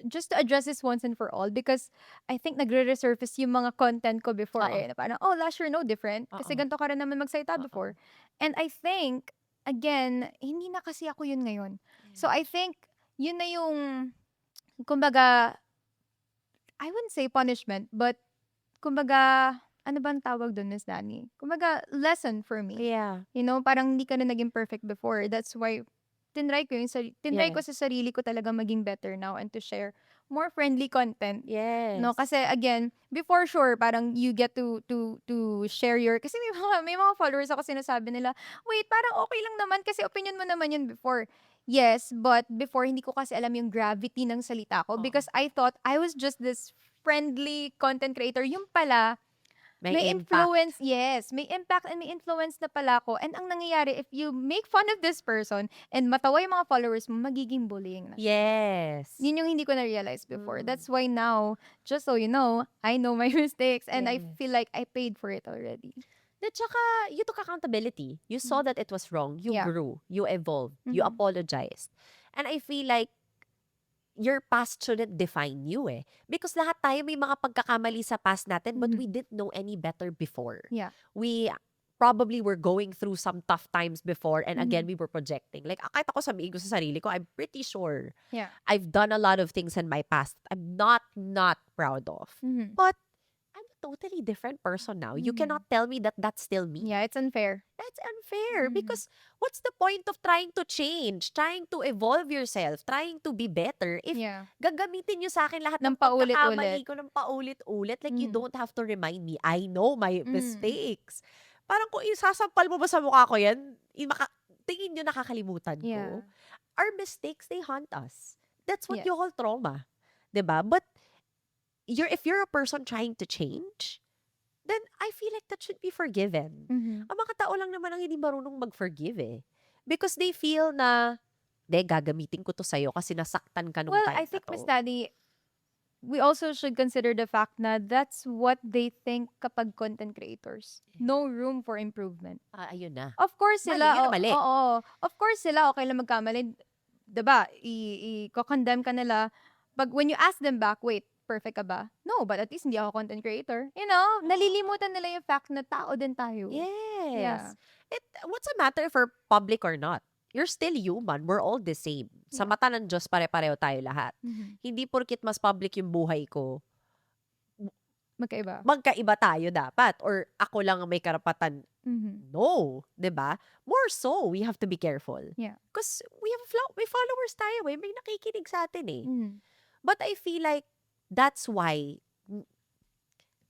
[SPEAKER 1] just to address this once and for all because I think nagre-resurface yung mga content ko before na parang, oh, Lash, you're no different. Kasi ganito ka rin naman magsalita before. And I think, again, hindi na kasi ako yun ngayon. So I think, yun na yung, kumbaga, I wouldn't say punishment, but kumbaga, ano bang tawag doon, Miss Danny? Kumbaga, lesson for me.
[SPEAKER 3] Yeah.
[SPEAKER 1] You know, parang hindi ka na naging perfect before. That's why, tinry ko sa sarili ko talaga maging better now and to share more friendly content.
[SPEAKER 3] Yes.
[SPEAKER 1] No, kasi again, before sure, parang you get to share your, kasi may mga followers ako sinasabi nila, wait, parang okay lang naman kasi opinion mo naman yun before. Yes, but before hindi ko kasi alam yung gravity ng salita ko because I thought I was just this friendly content creator. Yung pala, may influence, yes. May impact and may influence na pala ako. And ang nangyayari, if you make fun of this person and matawa yung mga followers mo, magiging bullying na.
[SPEAKER 3] Yes.
[SPEAKER 1] Yun yung hindi ko na-realize before. That's why now, just so you know, I know my mistakes and I feel like I paid for it already.
[SPEAKER 3] At saka, you took accountability. You saw that it was wrong. You grew. You evolved. You apologized. And I feel like your past shouldn't define you eh. Because lahat tayo may mga pagkakamali sa past natin but we didn't know any better before.
[SPEAKER 1] Yeah.
[SPEAKER 3] We probably were going through some tough times before and again,
[SPEAKER 1] Mhm.
[SPEAKER 3] we were projecting. Like, kahit ako sabihin ko sa sarili ko, I'm pretty sure
[SPEAKER 1] Yeah.
[SPEAKER 3] I've done a lot of things in my past I'm not proud of.
[SPEAKER 1] Mhm.
[SPEAKER 3] But I'm a totally different person now. You
[SPEAKER 1] Mhm.
[SPEAKER 3] cannot tell me that that's still me.
[SPEAKER 1] Yeah, it's unfair.
[SPEAKER 3] That's unfair
[SPEAKER 1] Mhm.
[SPEAKER 3] because what's the point of trying to change, trying to evolve yourself, trying to be better if
[SPEAKER 1] Yeah.
[SPEAKER 3] gagamitin niyo sa akin lahat ng
[SPEAKER 1] Ng paulit-ulit.
[SPEAKER 3] pagkakamali ko ng paulit-ulit? Like, you
[SPEAKER 1] Mhm.
[SPEAKER 3] don't have to remind me. I know my
[SPEAKER 1] Mhm.
[SPEAKER 3] mistakes. Parang kung isasampal mo ba sa mukha ko yan, tingin niyo nakakalimutan
[SPEAKER 1] Yeah.
[SPEAKER 3] ko? Our mistakes, they haunt us. That's what
[SPEAKER 1] Yes.
[SPEAKER 3] you call trauma. 'Di ba? But if you're a person trying to change, then I feel like that should be forgiven.
[SPEAKER 1] Mhm.
[SPEAKER 3] Ang mga tao lang naman ang hindi marunong mag-forgive eh. Because they feel na, gagamitin ko to sa'yo kasi nasaktan ka nung
[SPEAKER 1] Well, I
[SPEAKER 3] time na
[SPEAKER 1] think, Miss
[SPEAKER 3] to.
[SPEAKER 1] Daddy, we also should consider the fact na that's what they think kapag content creators. No room for improvement.
[SPEAKER 3] Ayun na.
[SPEAKER 1] Of course
[SPEAKER 3] Mali,
[SPEAKER 1] sila,
[SPEAKER 3] yun na mali.
[SPEAKER 1] oo. Of course sila, okay lang magkamali. 'Di ba? I-co-condemn ka nila. But when you ask them back, wait, perfect ka ba? No, but at least hindi ako content creator. You know, nalilimutan nila yung fact na tao din tayo.
[SPEAKER 3] Yes.
[SPEAKER 1] Yeah.
[SPEAKER 3] What's the matter if we're public or not? You're still human. We're all the same. Sa
[SPEAKER 1] Yeah.
[SPEAKER 3] mata ng Diyos, pare-pareho tayo lahat.
[SPEAKER 1] Mhm.
[SPEAKER 3] Hindi porkit mas public yung buhay ko,
[SPEAKER 1] Magkaiba.
[SPEAKER 3] magkaiba tayo dapat. Or ako lang ang may karapatan.
[SPEAKER 1] Mhm.
[SPEAKER 3] No, 'di ba? More so, we have to be careful.
[SPEAKER 1] Yeah.
[SPEAKER 3] Because may followers tayo eh. May nakikinig sa atin eh.
[SPEAKER 1] Mhm.
[SPEAKER 3] But I feel like that's why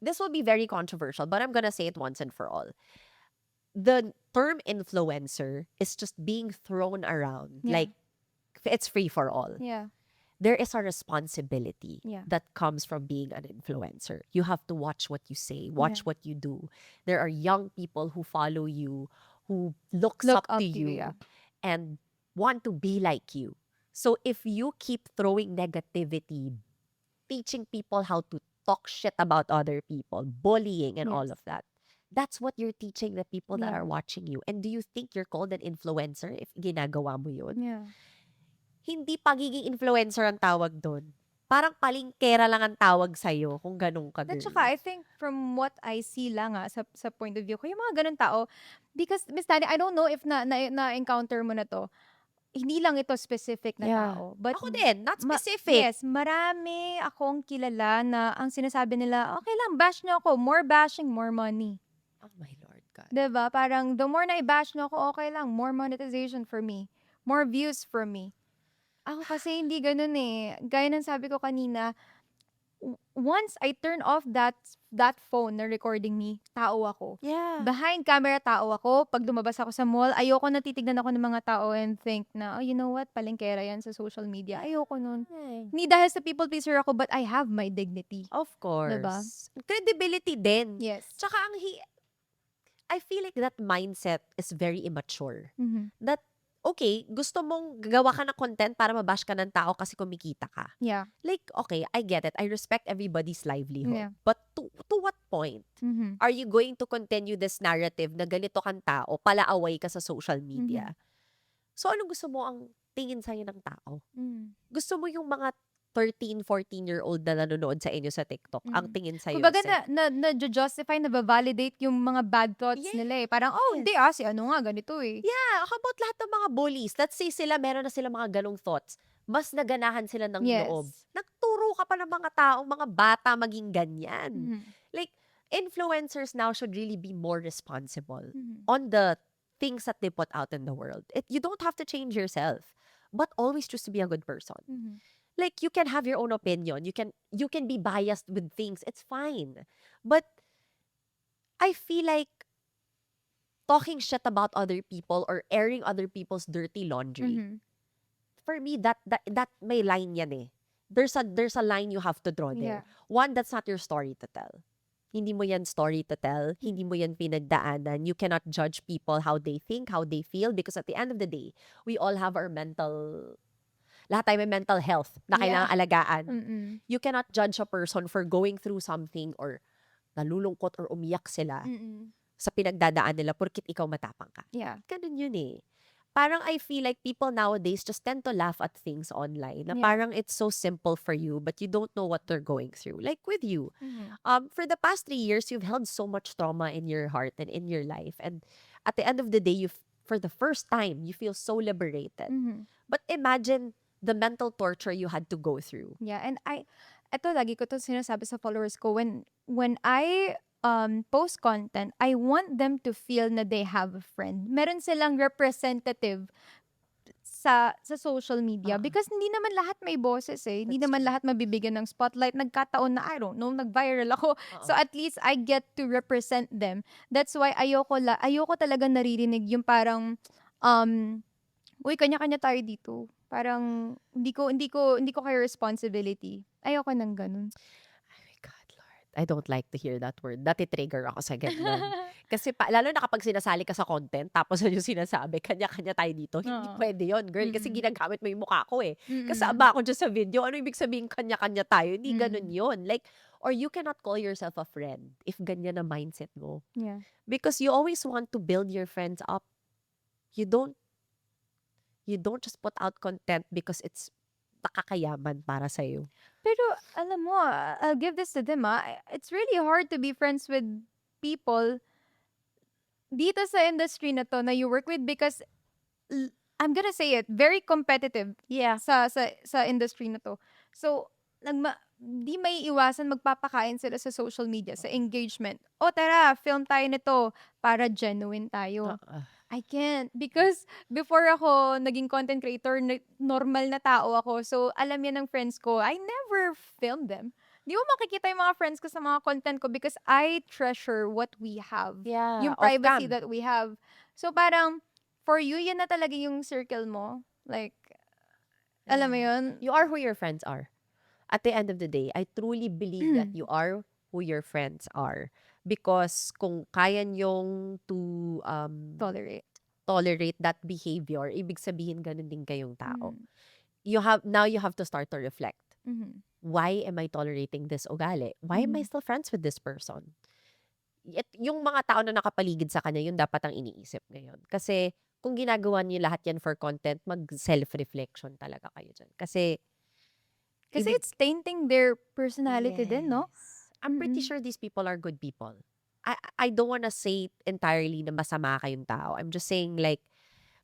[SPEAKER 3] this will be very controversial, but I'm gonna say it once and for all. The term influencer is just being thrown around
[SPEAKER 1] Yeah.
[SPEAKER 3] like it's free for all.
[SPEAKER 1] Yeah.
[SPEAKER 3] There is a responsibility
[SPEAKER 1] Yeah.
[SPEAKER 3] that comes from being an influencer. You have to watch what you say, watch
[SPEAKER 1] Yeah.
[SPEAKER 3] what you do. There are young people who follow you, who looks
[SPEAKER 1] Look
[SPEAKER 3] up to
[SPEAKER 1] you,
[SPEAKER 3] you
[SPEAKER 1] yeah.
[SPEAKER 3] and want to be like you. So if you keep throwing negativity, teaching people how to talk shit about other people, bullying and all
[SPEAKER 1] Yes.
[SPEAKER 3] of that, that's what you're teaching the people that
[SPEAKER 1] Yeah.
[SPEAKER 3] are watching you. And do you think you're called an influencer if ginagawa mo yun?
[SPEAKER 1] Yeah.
[SPEAKER 3] Hindi pagiging influencer ang tawag doon. Parang palingkera lang ang tawag sa'yo kung ganun ka,
[SPEAKER 1] At
[SPEAKER 3] girl.
[SPEAKER 1] saka, I think from what I see lang sa point of view ko, yung mga ganun tao, because, Miss Danny, I don't know if na-encounter mo na to, hindi lang ito specific na tao. But,
[SPEAKER 3] Ako din, not specific.
[SPEAKER 1] yes, marami akong kilala na ang sinasabi nila, okay lang, bash nyo ako. More bashing, more money.
[SPEAKER 3] Oh my Lord God.
[SPEAKER 1] 'Di ba? Parang, the more na i-bash nyo ako, okay lang, more monetization for me. More views for me. Ako kasi hindi ganun eh. Gaya ng sabi ko kanina, once I turn off that phone na recording me, tao ako.
[SPEAKER 3] Yeah.
[SPEAKER 1] Behind camera, tao ako. Pag lumabas ako sa mall, ayoko na titignan ako ng mga tao and think na, oh, you know what, palengkera yan sa social media. Ayoko nun. Hindi dahil sa people pleaser ako, but I have my dignity.
[SPEAKER 3] Of course.
[SPEAKER 1] Diba?
[SPEAKER 3] Credibility din.
[SPEAKER 1] Yes.
[SPEAKER 3] Tsaka I feel like that mindset is very immature.
[SPEAKER 1] Mhm.
[SPEAKER 3] That, okay, gusto mong gagawa ka ng content para mabash ka ng tao kasi kumikita ka.
[SPEAKER 1] Yeah.
[SPEAKER 3] Like, okay, I get it. I respect everybody's livelihood.
[SPEAKER 1] Yeah.
[SPEAKER 3] But to what point?
[SPEAKER 1] Mhm.
[SPEAKER 3] Are you going to continue this narrative na ganito kang tao, palaaway ka sa social media? So, anong gusto mo ang tingin sa'yo ng tao?
[SPEAKER 1] Mhm.
[SPEAKER 3] Gusto mo yung mga 13, 14-year-old na nanonood sa inyo sa TikTok, ang tingin sa'yo
[SPEAKER 1] Kumbaga
[SPEAKER 3] is,
[SPEAKER 1] na-justify, na-validate yung mga bad thoughts nila eh. Parang, oh, hindi si ano nga, ganito eh.
[SPEAKER 3] yeah, how about lahat ng mga bullies? Let's say meron na sila mga ganong thoughts. Mas naganahan sila ng
[SPEAKER 1] Yes.
[SPEAKER 3] loob. Nagturo ka pa ng mga taong, mga bata maging ganyan.
[SPEAKER 1] Mhm.
[SPEAKER 3] Like, influencers now should really be more responsible
[SPEAKER 1] Mhm.
[SPEAKER 3] on the things that they put out in the world. You don't have to change yourself, but always choose to be a good person.
[SPEAKER 1] Mhm.
[SPEAKER 3] Like, you can have your own opinion. You can be biased with things. It's fine. But I feel like talking shit about other people or airing other people's dirty laundry,
[SPEAKER 1] Mhm.
[SPEAKER 3] for me, that may line yan eh. There's a line you have to draw there.
[SPEAKER 1] Yeah.
[SPEAKER 3] One, that's not your story to tell. Hindi mo yan story to tell. Hindi mo yan pinagdaanan. You cannot judge people how they think, how they feel, because at the end of the day, we all have our lahat tayo may mental health na kailangang alagaan.
[SPEAKER 1] Mm-mm.
[SPEAKER 3] You cannot judge a person for going through something or nalulungkot or umiyak sila
[SPEAKER 1] Mm-mm.
[SPEAKER 3] sa pinagdadaan nila porkit ikaw matapang ka.
[SPEAKER 1] Yeah.
[SPEAKER 3] Ganun yun eh. parang I feel like people nowadays just tend to laugh at things online. Na
[SPEAKER 1] Yeah.
[SPEAKER 3] parang it's so simple for you, but you don't know what they're going through. Like with you,
[SPEAKER 1] Mhm.
[SPEAKER 3] for the past 3 years, you've held so much trauma in your heart and in your life, and at the end of the day, for the first time, you feel so liberated.
[SPEAKER 1] Mhm.
[SPEAKER 3] But imagine the mental torture you had to go through.
[SPEAKER 1] Yeah, and eto lagi ko 'to sinasabi sa followers ko when I post content, I want them to feel na they have a friend. Meron silang representative sa social media
[SPEAKER 3] Oo,
[SPEAKER 1] because hindi naman lahat may boses eh. Hindi
[SPEAKER 3] that's
[SPEAKER 1] naman
[SPEAKER 3] true.
[SPEAKER 1] lahat mabibigyan ng spotlight. Nagkataon na I don't know, nag-viral ako. So
[SPEAKER 3] Oo.
[SPEAKER 1] at least I get to represent them. That's why ayoko talaga naririnig yung parang um uy, kanya-kanya tayo dito. Parang hindi ko kayo responsibility. Ayoko ng gano'n.
[SPEAKER 3] Oh my God, Lord. I don't like to hear that word. Nati-trigger ako sa ganyan. Kasi lalo na kapag sinasali ka sa content, tapos yun yung sinasabi, kanya-kanya tayo dito. Hindi
[SPEAKER 1] Oo.
[SPEAKER 3] pwede yun, girl. Kasi
[SPEAKER 1] Mm.
[SPEAKER 3] ginagamit mo yung mukha ko eh.
[SPEAKER 1] Mm.
[SPEAKER 3] Kasama ako dyan sa video. Ano ibig sabihin kanya-kanya tayo? Hindi ganun
[SPEAKER 1] Mm.
[SPEAKER 3] yun. Like, or you cannot call yourself a friend if ganyan na mindset mo.
[SPEAKER 1] Yeah.
[SPEAKER 3] Because you always want to build your friends up. You don't you don't just put out content because it's nakakayaman para sa'yo.
[SPEAKER 1] Pero alam mo, I'll give this to them, it's really hard to be friends with people dito sa industry na 'to na you work with because I'm gonna say it, very competitive
[SPEAKER 3] Yeah.
[SPEAKER 1] sa industry na 'to. So, di maiiwasan magpapakain sila sa social media, sa engagement. "O tara, film tayo nito," para genuine tayo.
[SPEAKER 3] Oo.
[SPEAKER 1] I can't because before ako naging content creator, normal na tao ako. So, alam yan ng friends ko. I never filmed them. Di mo makikita yung mga friends ko sa mga content ko because I treasure what we have.
[SPEAKER 3] Yeah,
[SPEAKER 1] Yung privacy
[SPEAKER 3] off-cam.
[SPEAKER 1] that we have. So, parang, for you, yan na talaga yung circle mo. Like, alam mo
[SPEAKER 3] Yeah.
[SPEAKER 1] yun?
[SPEAKER 3] You are who your friends are. At the end of the day, I truly believe that you are who your friends are. Because kung kaya niyong to
[SPEAKER 1] Tolerate.
[SPEAKER 3] tolerate that behavior, ibig sabihin ganun din kayong tao.
[SPEAKER 1] Mhm.
[SPEAKER 3] You have to start to reflect.
[SPEAKER 1] Mhm.
[SPEAKER 3] Why am I tolerating this ugali? Why am I
[SPEAKER 1] Mhm.
[SPEAKER 3] still friends with this person? Yung mga tao na nakapaligid sa kanya, yun dapat ang iniisip ngayon. Kasi kung ginagawa niyo lahat yan for content, mag-self-reflection talaga kayo dyan. Kasi
[SPEAKER 1] Kasi
[SPEAKER 3] ibig
[SPEAKER 1] it's tainting their personality din, no?
[SPEAKER 3] Yes. I'm pretty
[SPEAKER 1] Mm.
[SPEAKER 3] sure these people are good people. I don't wanna say entirely na masama kayong tao. I'm just saying like,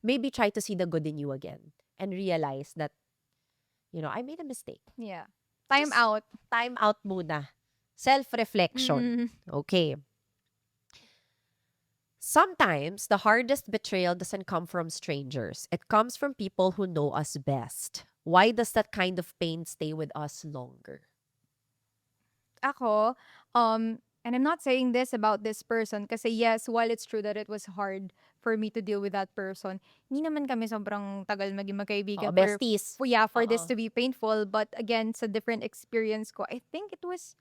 [SPEAKER 3] maybe try to see the good in you again and realize that, I made a mistake.
[SPEAKER 1] Yeah. Time
[SPEAKER 3] Just
[SPEAKER 1] out.
[SPEAKER 3] time out muna. Self-reflection.
[SPEAKER 1] Mm.
[SPEAKER 3] Okay. Sometimes the hardest betrayal doesn't come from strangers. It comes from people who know us best. Why does that kind of pain stay with us longer?
[SPEAKER 1] Ako, and I'm not saying this about this person kasi yes, while it's true that it was hard for me to deal with that person, hindi naman kami sobrang tagal maging
[SPEAKER 3] Oo,
[SPEAKER 1] magkaibigan
[SPEAKER 3] besties.
[SPEAKER 1] for this
[SPEAKER 3] Oo.
[SPEAKER 1] to be painful. But again, sa different experience ko, I think it was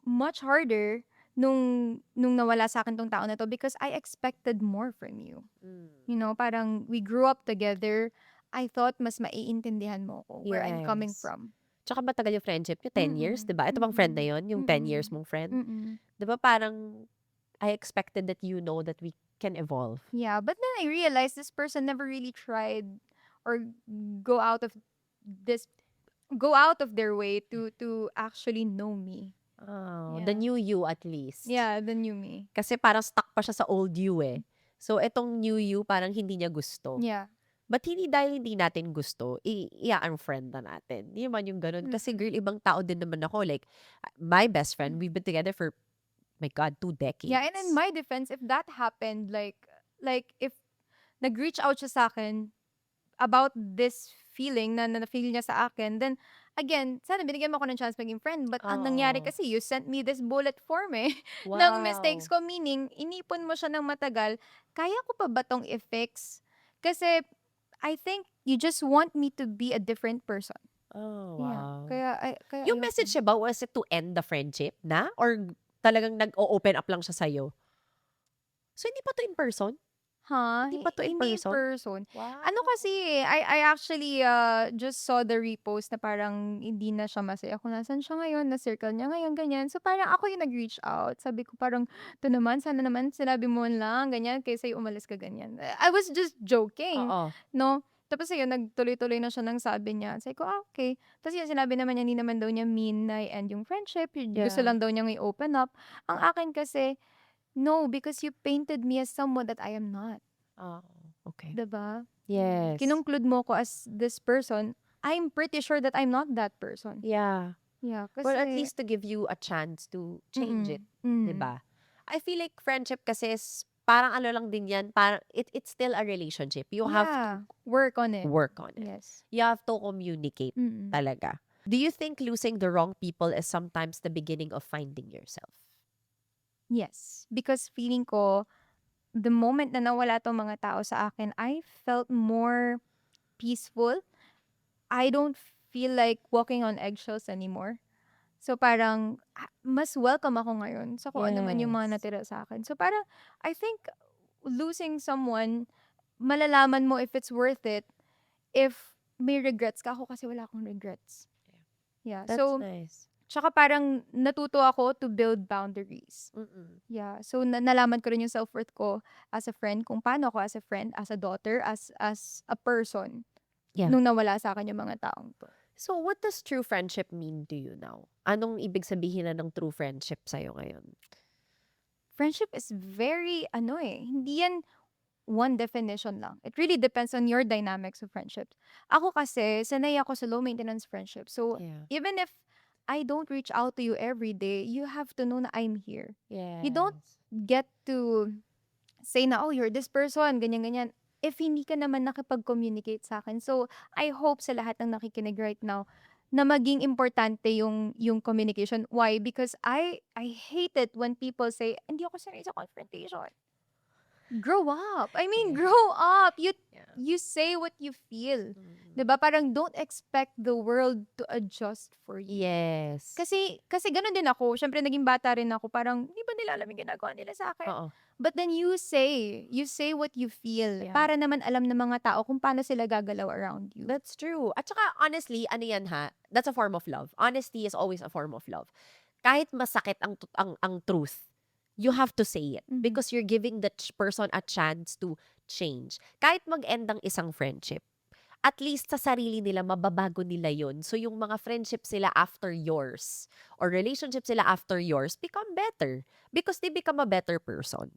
[SPEAKER 1] much harder nung nawala sa akin tong tao na to because I expected more from you.
[SPEAKER 3] Mm.
[SPEAKER 1] You know, parang we grew up together. I thought mas maiintindihan mo ko where I'm coming
[SPEAKER 3] Yes.
[SPEAKER 1] from.
[SPEAKER 3] Tsaka matagal yung friendship niyo, 10 years,
[SPEAKER 1] Mm.
[SPEAKER 3] 'di ba? Ito bang friend na
[SPEAKER 1] Mm.
[SPEAKER 3] 'yon, yung 10 years
[SPEAKER 1] Mm.
[SPEAKER 3] mong friend?
[SPEAKER 1] Mm.
[SPEAKER 3] 'Di ba parang I expected that you know that we can evolve.
[SPEAKER 1] Yeah, but then I realized this person never really tried or go out of this go out of their way to actually know me.
[SPEAKER 3] Oh, the
[SPEAKER 1] Yeah.
[SPEAKER 3] new you at least.
[SPEAKER 1] Yeah, the new me.
[SPEAKER 3] Kasi parang stuck pa siya sa old you eh. So, etong new you parang hindi niya gusto.
[SPEAKER 1] Yeah.
[SPEAKER 3] But hindi dahil hindi natin gusto, i-unfriend na natin. Hindi naman yung ganun. Kasi
[SPEAKER 1] Mm.
[SPEAKER 3] girl, ibang tao din naman ako. Like, my best friend, we've been together for, my God, 2 decades.
[SPEAKER 1] Yeah, and in my defense, if that happened, like if nag-reach out siya sa akin about this feeling na na-feel niya sa akin, then again, sana binigyan mo ako ng chance maging friend. But ang nangyari
[SPEAKER 3] Oo.
[SPEAKER 1] kasi, you sent me this bullet form eh, ng mistakes
[SPEAKER 3] Wow.
[SPEAKER 1] ko. Meaning, inipon mo siya ng matagal. Kaya ko pa ba tong i-fix? Kasi, I think you just want me to be a different person.
[SPEAKER 3] Oh,
[SPEAKER 1] Yeah.
[SPEAKER 3] wow.
[SPEAKER 1] Kaya
[SPEAKER 3] Yung
[SPEAKER 1] ayoko.
[SPEAKER 3] message niya ba, was it to end the friendship na? Or talagang nag-o-open up lang siya sa'yo? So, hindi pa to in person?
[SPEAKER 1] Ha?
[SPEAKER 3] Hindi pa to in
[SPEAKER 1] Hindi in
[SPEAKER 3] person?
[SPEAKER 1] person. Ano
[SPEAKER 3] Wow.
[SPEAKER 1] kasi, I actually, just saw the repost na parang hindi na siya masaya kung nasaan siya ngayon, na circle niya ngayon, ganyan. So, parang ako yung nag-reach out. Sabi ko parang, "'To naman, sana naman sinabi mo lang, ganyan, kaysa yung umalis ka, ganyan." I was just joking,
[SPEAKER 3] Oo.
[SPEAKER 1] 'no? Tapos ayun, nagtuloy-tuloy na siya ng sabi niya. Sabi ko, okey." Tapos yun, sinabi naman niya hindi naman daw niya mean na i-end yung friendship, gusto
[SPEAKER 3] Yeah.
[SPEAKER 1] lang daw niyang i-open up. Ang akin kasi, "No, because you painted me as someone that I am not."
[SPEAKER 3] Oh, okay.
[SPEAKER 1] 'Di ba?
[SPEAKER 3] Yes.
[SPEAKER 1] Kinongclude mo ko as this person, I'm pretty sure that I'm not that person.
[SPEAKER 3] Yeah.
[SPEAKER 1] Yeah,
[SPEAKER 3] Or at
[SPEAKER 1] kasi
[SPEAKER 3] least to give you a chance to change it,
[SPEAKER 1] mm,
[SPEAKER 3] 'di
[SPEAKER 1] mm.
[SPEAKER 3] ba? I feel like friendship kasi is parang ano lang din 'yan, parang it's still a relationship. You have to
[SPEAKER 1] Yeah, work on it.
[SPEAKER 3] work on it.
[SPEAKER 1] Yes.
[SPEAKER 3] You have to communicate
[SPEAKER 1] Mm.
[SPEAKER 3] talaga. Do you think losing the wrong people is sometimes the beginning of finding yourself?
[SPEAKER 1] Yes, because feeling ko, the moment na nawala 'tong mga tao sa akin, I felt more peaceful. I don't feel like walking on eggshells anymore. So, parang, mas welcome ako ngayon sa kung ano man yung mga
[SPEAKER 3] Yes.
[SPEAKER 1] natira sa akin. So, parang I think losing someone, malalaman mo if it's worth it if may regrets ka. Ako kasi wala akong regrets. Yeah.
[SPEAKER 3] That's
[SPEAKER 1] So,
[SPEAKER 3] nice.
[SPEAKER 1] tsaka parang natuto ako to build boundaries.
[SPEAKER 3] Mm.
[SPEAKER 1] Yeah. So, nalaman ko rin yung self-worth ko as a friend, kung paano ako as a friend, as a daughter, as a person,
[SPEAKER 3] Yeah.
[SPEAKER 1] nung nawala sa akin yung mga taong to.
[SPEAKER 3] So, what does true friendship mean to you now? Anong ibig sabihin na ng true friendship sa'yo ngayon?
[SPEAKER 1] Friendship is very, ano hindi yan one definition lang. It really depends on your dynamics of friendships. Ako kasi, sanay ako sa low maintenance friendship. So,
[SPEAKER 3] Yeah.
[SPEAKER 1] even if I don't reach out to you every day, you have to know na I'm here. You don't
[SPEAKER 3] Yes.
[SPEAKER 1] get to say na, oh, you're this person, ganyan-ganyan, if hindi ka naman nakipag-communicate sa akin. So, I hope sa lahat ng nakikinig right now, na maging importante yung communication. Why? Because I hate it when people say, hindi ako sanay sa confrontation. Grow up. I mean,
[SPEAKER 3] Yeah.
[SPEAKER 1] grow up.
[SPEAKER 3] Yeah.
[SPEAKER 1] You say what you feel.
[SPEAKER 3] Mm.
[SPEAKER 1] 'Di ba? Parang don't expect the world to adjust for you.
[SPEAKER 3] Yes.
[SPEAKER 1] Kasi gano'n din ako. Siyempre naging bata rin ako. Parang hindi ba nila alam yung ginagawa nila sa akin?
[SPEAKER 3] Oo.
[SPEAKER 1] But then you say what you feel
[SPEAKER 3] Yeah.
[SPEAKER 1] para naman alam ng mga tao kung paano sila gagalaw around you.
[SPEAKER 3] That's true. At saka, honestly, ano yan ha? That's a form of love. Honesty is always a form of love. Kahit masakit ang truth, you have to say it.
[SPEAKER 1] Mhm.
[SPEAKER 3] Because you're giving that person a chance to change. Kahit mag-end ang isang friendship, at least sa sarili nila, mababago nila yun. So, yung mga friendships sila after yours, or relationships sila after yours, become better. Because they become a better person.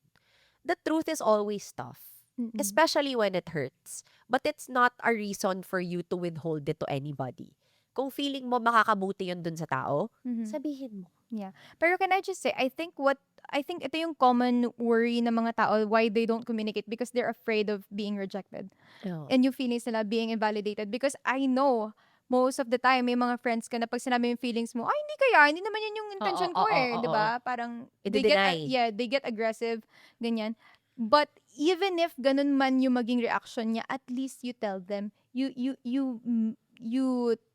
[SPEAKER 3] The truth is always tough.
[SPEAKER 1] Mm.
[SPEAKER 3] Especially when it hurts. But it's not a reason for you to withhold it to anybody. Kung feeling mo makakabuti yun dun sa tao,
[SPEAKER 1] Mhm.
[SPEAKER 3] sabihin mo.
[SPEAKER 1] Yeah. Pero can I just say, I think ito yung common worry ng mga tao why they don't communicate because they're afraid of being rejected.
[SPEAKER 3] Oh.
[SPEAKER 1] And yung feelings nila being invalidated. Because I know, most of the time, may mga friends ka na pag sinabi yung feelings mo, ay, hindi kaya, hindi naman yun yung
[SPEAKER 3] Oo,
[SPEAKER 1] intention ko
[SPEAKER 3] oo,
[SPEAKER 1] di
[SPEAKER 3] oo.
[SPEAKER 1] ba? Parang,
[SPEAKER 3] I-deny.
[SPEAKER 1] they get aggressive, ganyan. But even if ganun man yung maging reaction niya, at least you tell them. You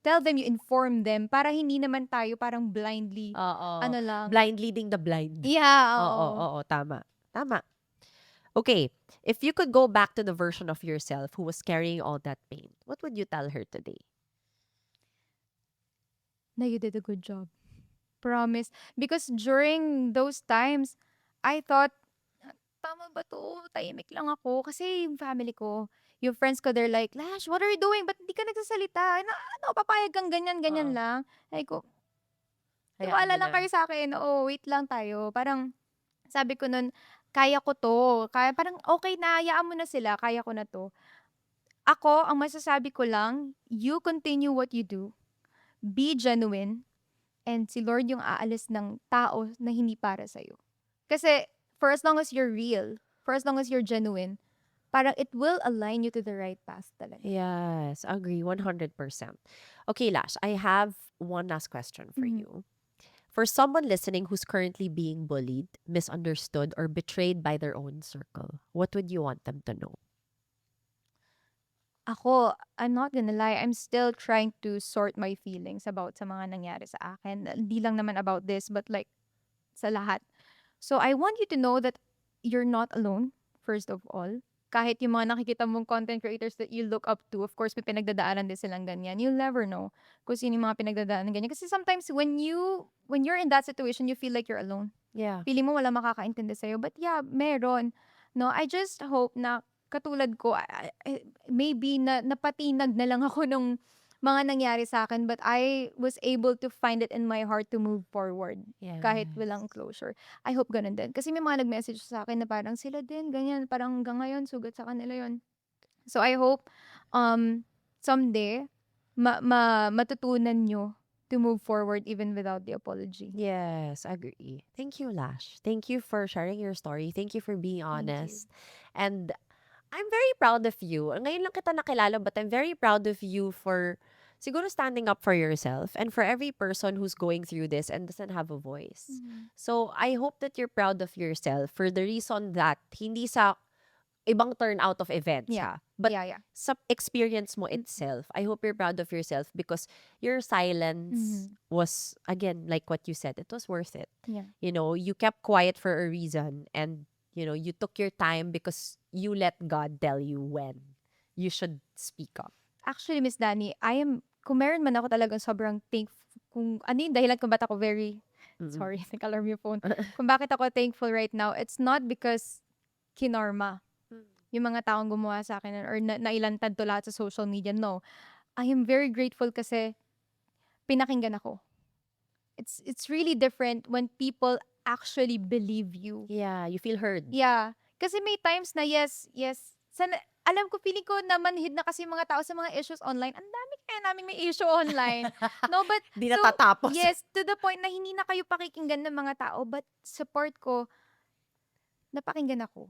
[SPEAKER 1] tell them, you inform them, para hindi naman tayo parang blindly,
[SPEAKER 3] Oo.
[SPEAKER 1] ano lang.
[SPEAKER 3] Blind leading the blind.
[SPEAKER 1] Yeah,
[SPEAKER 3] Oo,
[SPEAKER 1] oo.
[SPEAKER 3] oo, tama. Tama. Okay, if you could go back to the version of yourself who was carrying all that pain, what would you tell her today?
[SPEAKER 1] Na you did a good job. Promise. Because during those times, I thought, tama ba to? Tahimik lang ako. Kasi yung family ko, yung friends ko, they're like, Lash, what are you doing? Ba't di ka nagsasalita? Ano, papayag kang ganyan-ganyan
[SPEAKER 3] Oo.
[SPEAKER 1] lang. Ay ko,
[SPEAKER 3] Hayaan
[SPEAKER 1] tiwala
[SPEAKER 3] mo
[SPEAKER 1] lang
[SPEAKER 3] na.
[SPEAKER 1] kayo sa akin. Oo, wait lang tayo. Parang, sabi ko nun, kaya ko to. Kaya, parang, okay na, hayaan mo na sila. Kaya ko na to. Ako, ang masasabi ko lang, you continue what you do. Be genuine. And si Lord yung aalis ng tao na hindi para sa'yo. Kasi, for as long as you're real, for as long as you're genuine, parang it will align you to the right path talaga.
[SPEAKER 3] Yes, agree 100%. Okay, Lash, I have one last question for
[SPEAKER 1] Mhm.
[SPEAKER 3] you. For someone listening who's currently being bullied, misunderstood, or betrayed by their own circle, what would you want them to know?
[SPEAKER 1] Ako, I'm not gonna lie, I'm still trying to sort my feelings about sa mga nangyari sa akin. Hindi lang naman about this, but like, sa lahat. So, I want you to know that you're not alone, first of all. kahit yung mga nakikita mong content creators that you look up to, of course, may pinagdadaanan din silang ganyan. You'll never know kung sino yung mga pinagdadaanan ganyan. Kasi sometimes when you're in that situation, you feel like you're alone.
[SPEAKER 3] Yeah.
[SPEAKER 1] Feeling mo wala makakaintindi sa'yo. But yeah, meron. No, I just hope na katulad ko, maybe napatinag na lang ako nung mga nangyari sa akin, but I was able to find it in my heart to move forward kahit walang
[SPEAKER 3] Yes.
[SPEAKER 1] closure. I hope ganun din. Kasi may mga nag-message sa akin na parang sila din, ganyan, parang hanggang ngayon, sugat sa kanila yon. So I hope someday matutunan nyo to move forward even without the apology.
[SPEAKER 3] Yes, agree. Thank you, Lash. Thank you for sharing your story. Thank you for being
[SPEAKER 1] Thank you.
[SPEAKER 3] honest. And I'm very proud of you. Ngayon lang kita nakilala, but I'm very proud of you for siguro standing up for yourself and for every person who's going through this and doesn't have a voice. So, I hope that you're proud of yourself for the reason that hindi sa ibang turnout of events,
[SPEAKER 1] Yeah.
[SPEAKER 3] but
[SPEAKER 1] Yeah.
[SPEAKER 3] sa experience mo itself. I hope you're proud of yourself because your silence was, again, like what you said, it was worth it.
[SPEAKER 1] Yeah.
[SPEAKER 3] You know, you kept quiet for a reason and, you know, you took your time because you let God tell you when you should speak up.
[SPEAKER 1] Actually, Miss Dani, kung meron man ako talagang sobrang thankful, kung ano yung dahilan kung ba't ako sorry, nag-alarm yung phone. Kung bakit ako thankful right now, it's not because kinorma yung mga taong gumawa sa akin or nailantad to lahat sa social media. No. I am very grateful kasi pinakinggan ako. It's really different when people actually believe you.
[SPEAKER 3] Yeah, you feel heard.
[SPEAKER 1] Yeah. Kasi may times na yes. Alam ko, feeling ko na manhid na kasi yung mga tao sa mga issues online. Ang dami kaya naming may issue online. No, but
[SPEAKER 3] Di natatapos.
[SPEAKER 1] yes, to the point na hindi na kayo pakikinggan ng mga tao, but support ko, napakinggan ako.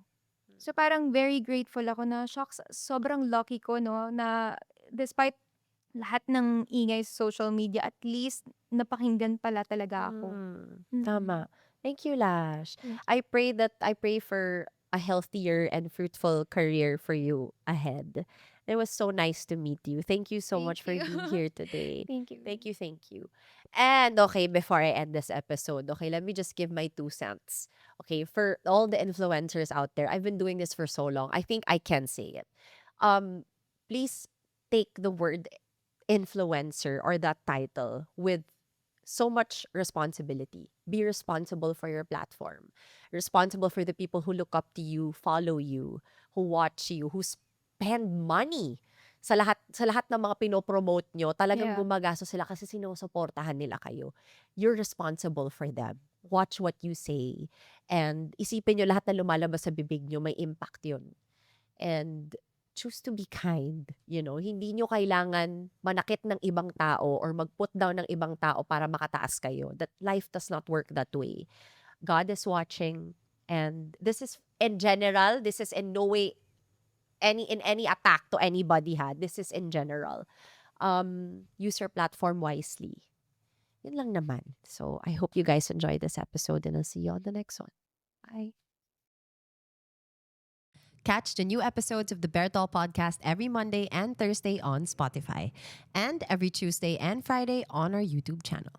[SPEAKER 1] So parang very grateful ako na, shocks, sobrang lucky ko, no, na despite lahat ng ingay sa social media, at least napakinggan pala talaga ako.
[SPEAKER 3] Tama. Thank you, Lash.
[SPEAKER 1] Thank
[SPEAKER 3] I pray for a healthier and fruitful career for you ahead. It was so nice to meet you. Thank you so
[SPEAKER 1] Thank
[SPEAKER 3] much for
[SPEAKER 1] you.
[SPEAKER 3] being here today.
[SPEAKER 1] Thank you.
[SPEAKER 3] Thank you. And okay, before I end this episode, okay, let me just give my 2 cents. Okay, for all the influencers out there, I've been doing this for so long. I think I can say it. Please take the word influencer or that title with so much responsibility. Be responsible for your platform. Responsible for the people who look up to you, follow you, who watch you, who spend money sa lahat ng mga pinopromote nyo. Talagang
[SPEAKER 1] Yeah.
[SPEAKER 3] gumagastos sila kasi sinusuportahan nila kayo. You're responsible for them. Watch what you say. And isipin nyo lahat na lumalabas sa bibig nyo, may impact yun. And choose to be kind. You know, hindi nyo kailangan manakit ng ibang tao or mag-put down ng ibang tao para makataas kayo. That life does not work that way. God is watching, and this is in general, this is in no way in any attack to anybody ha. This is in general. Use your platform wisely. Yun lang naman. So, I hope you guys enjoyed this episode and I'll see you on the next one. Bye. Catch the new episodes of the Bear Doll podcast every Monday and Thursday on Spotify, and every Tuesday and Friday on our YouTube channel.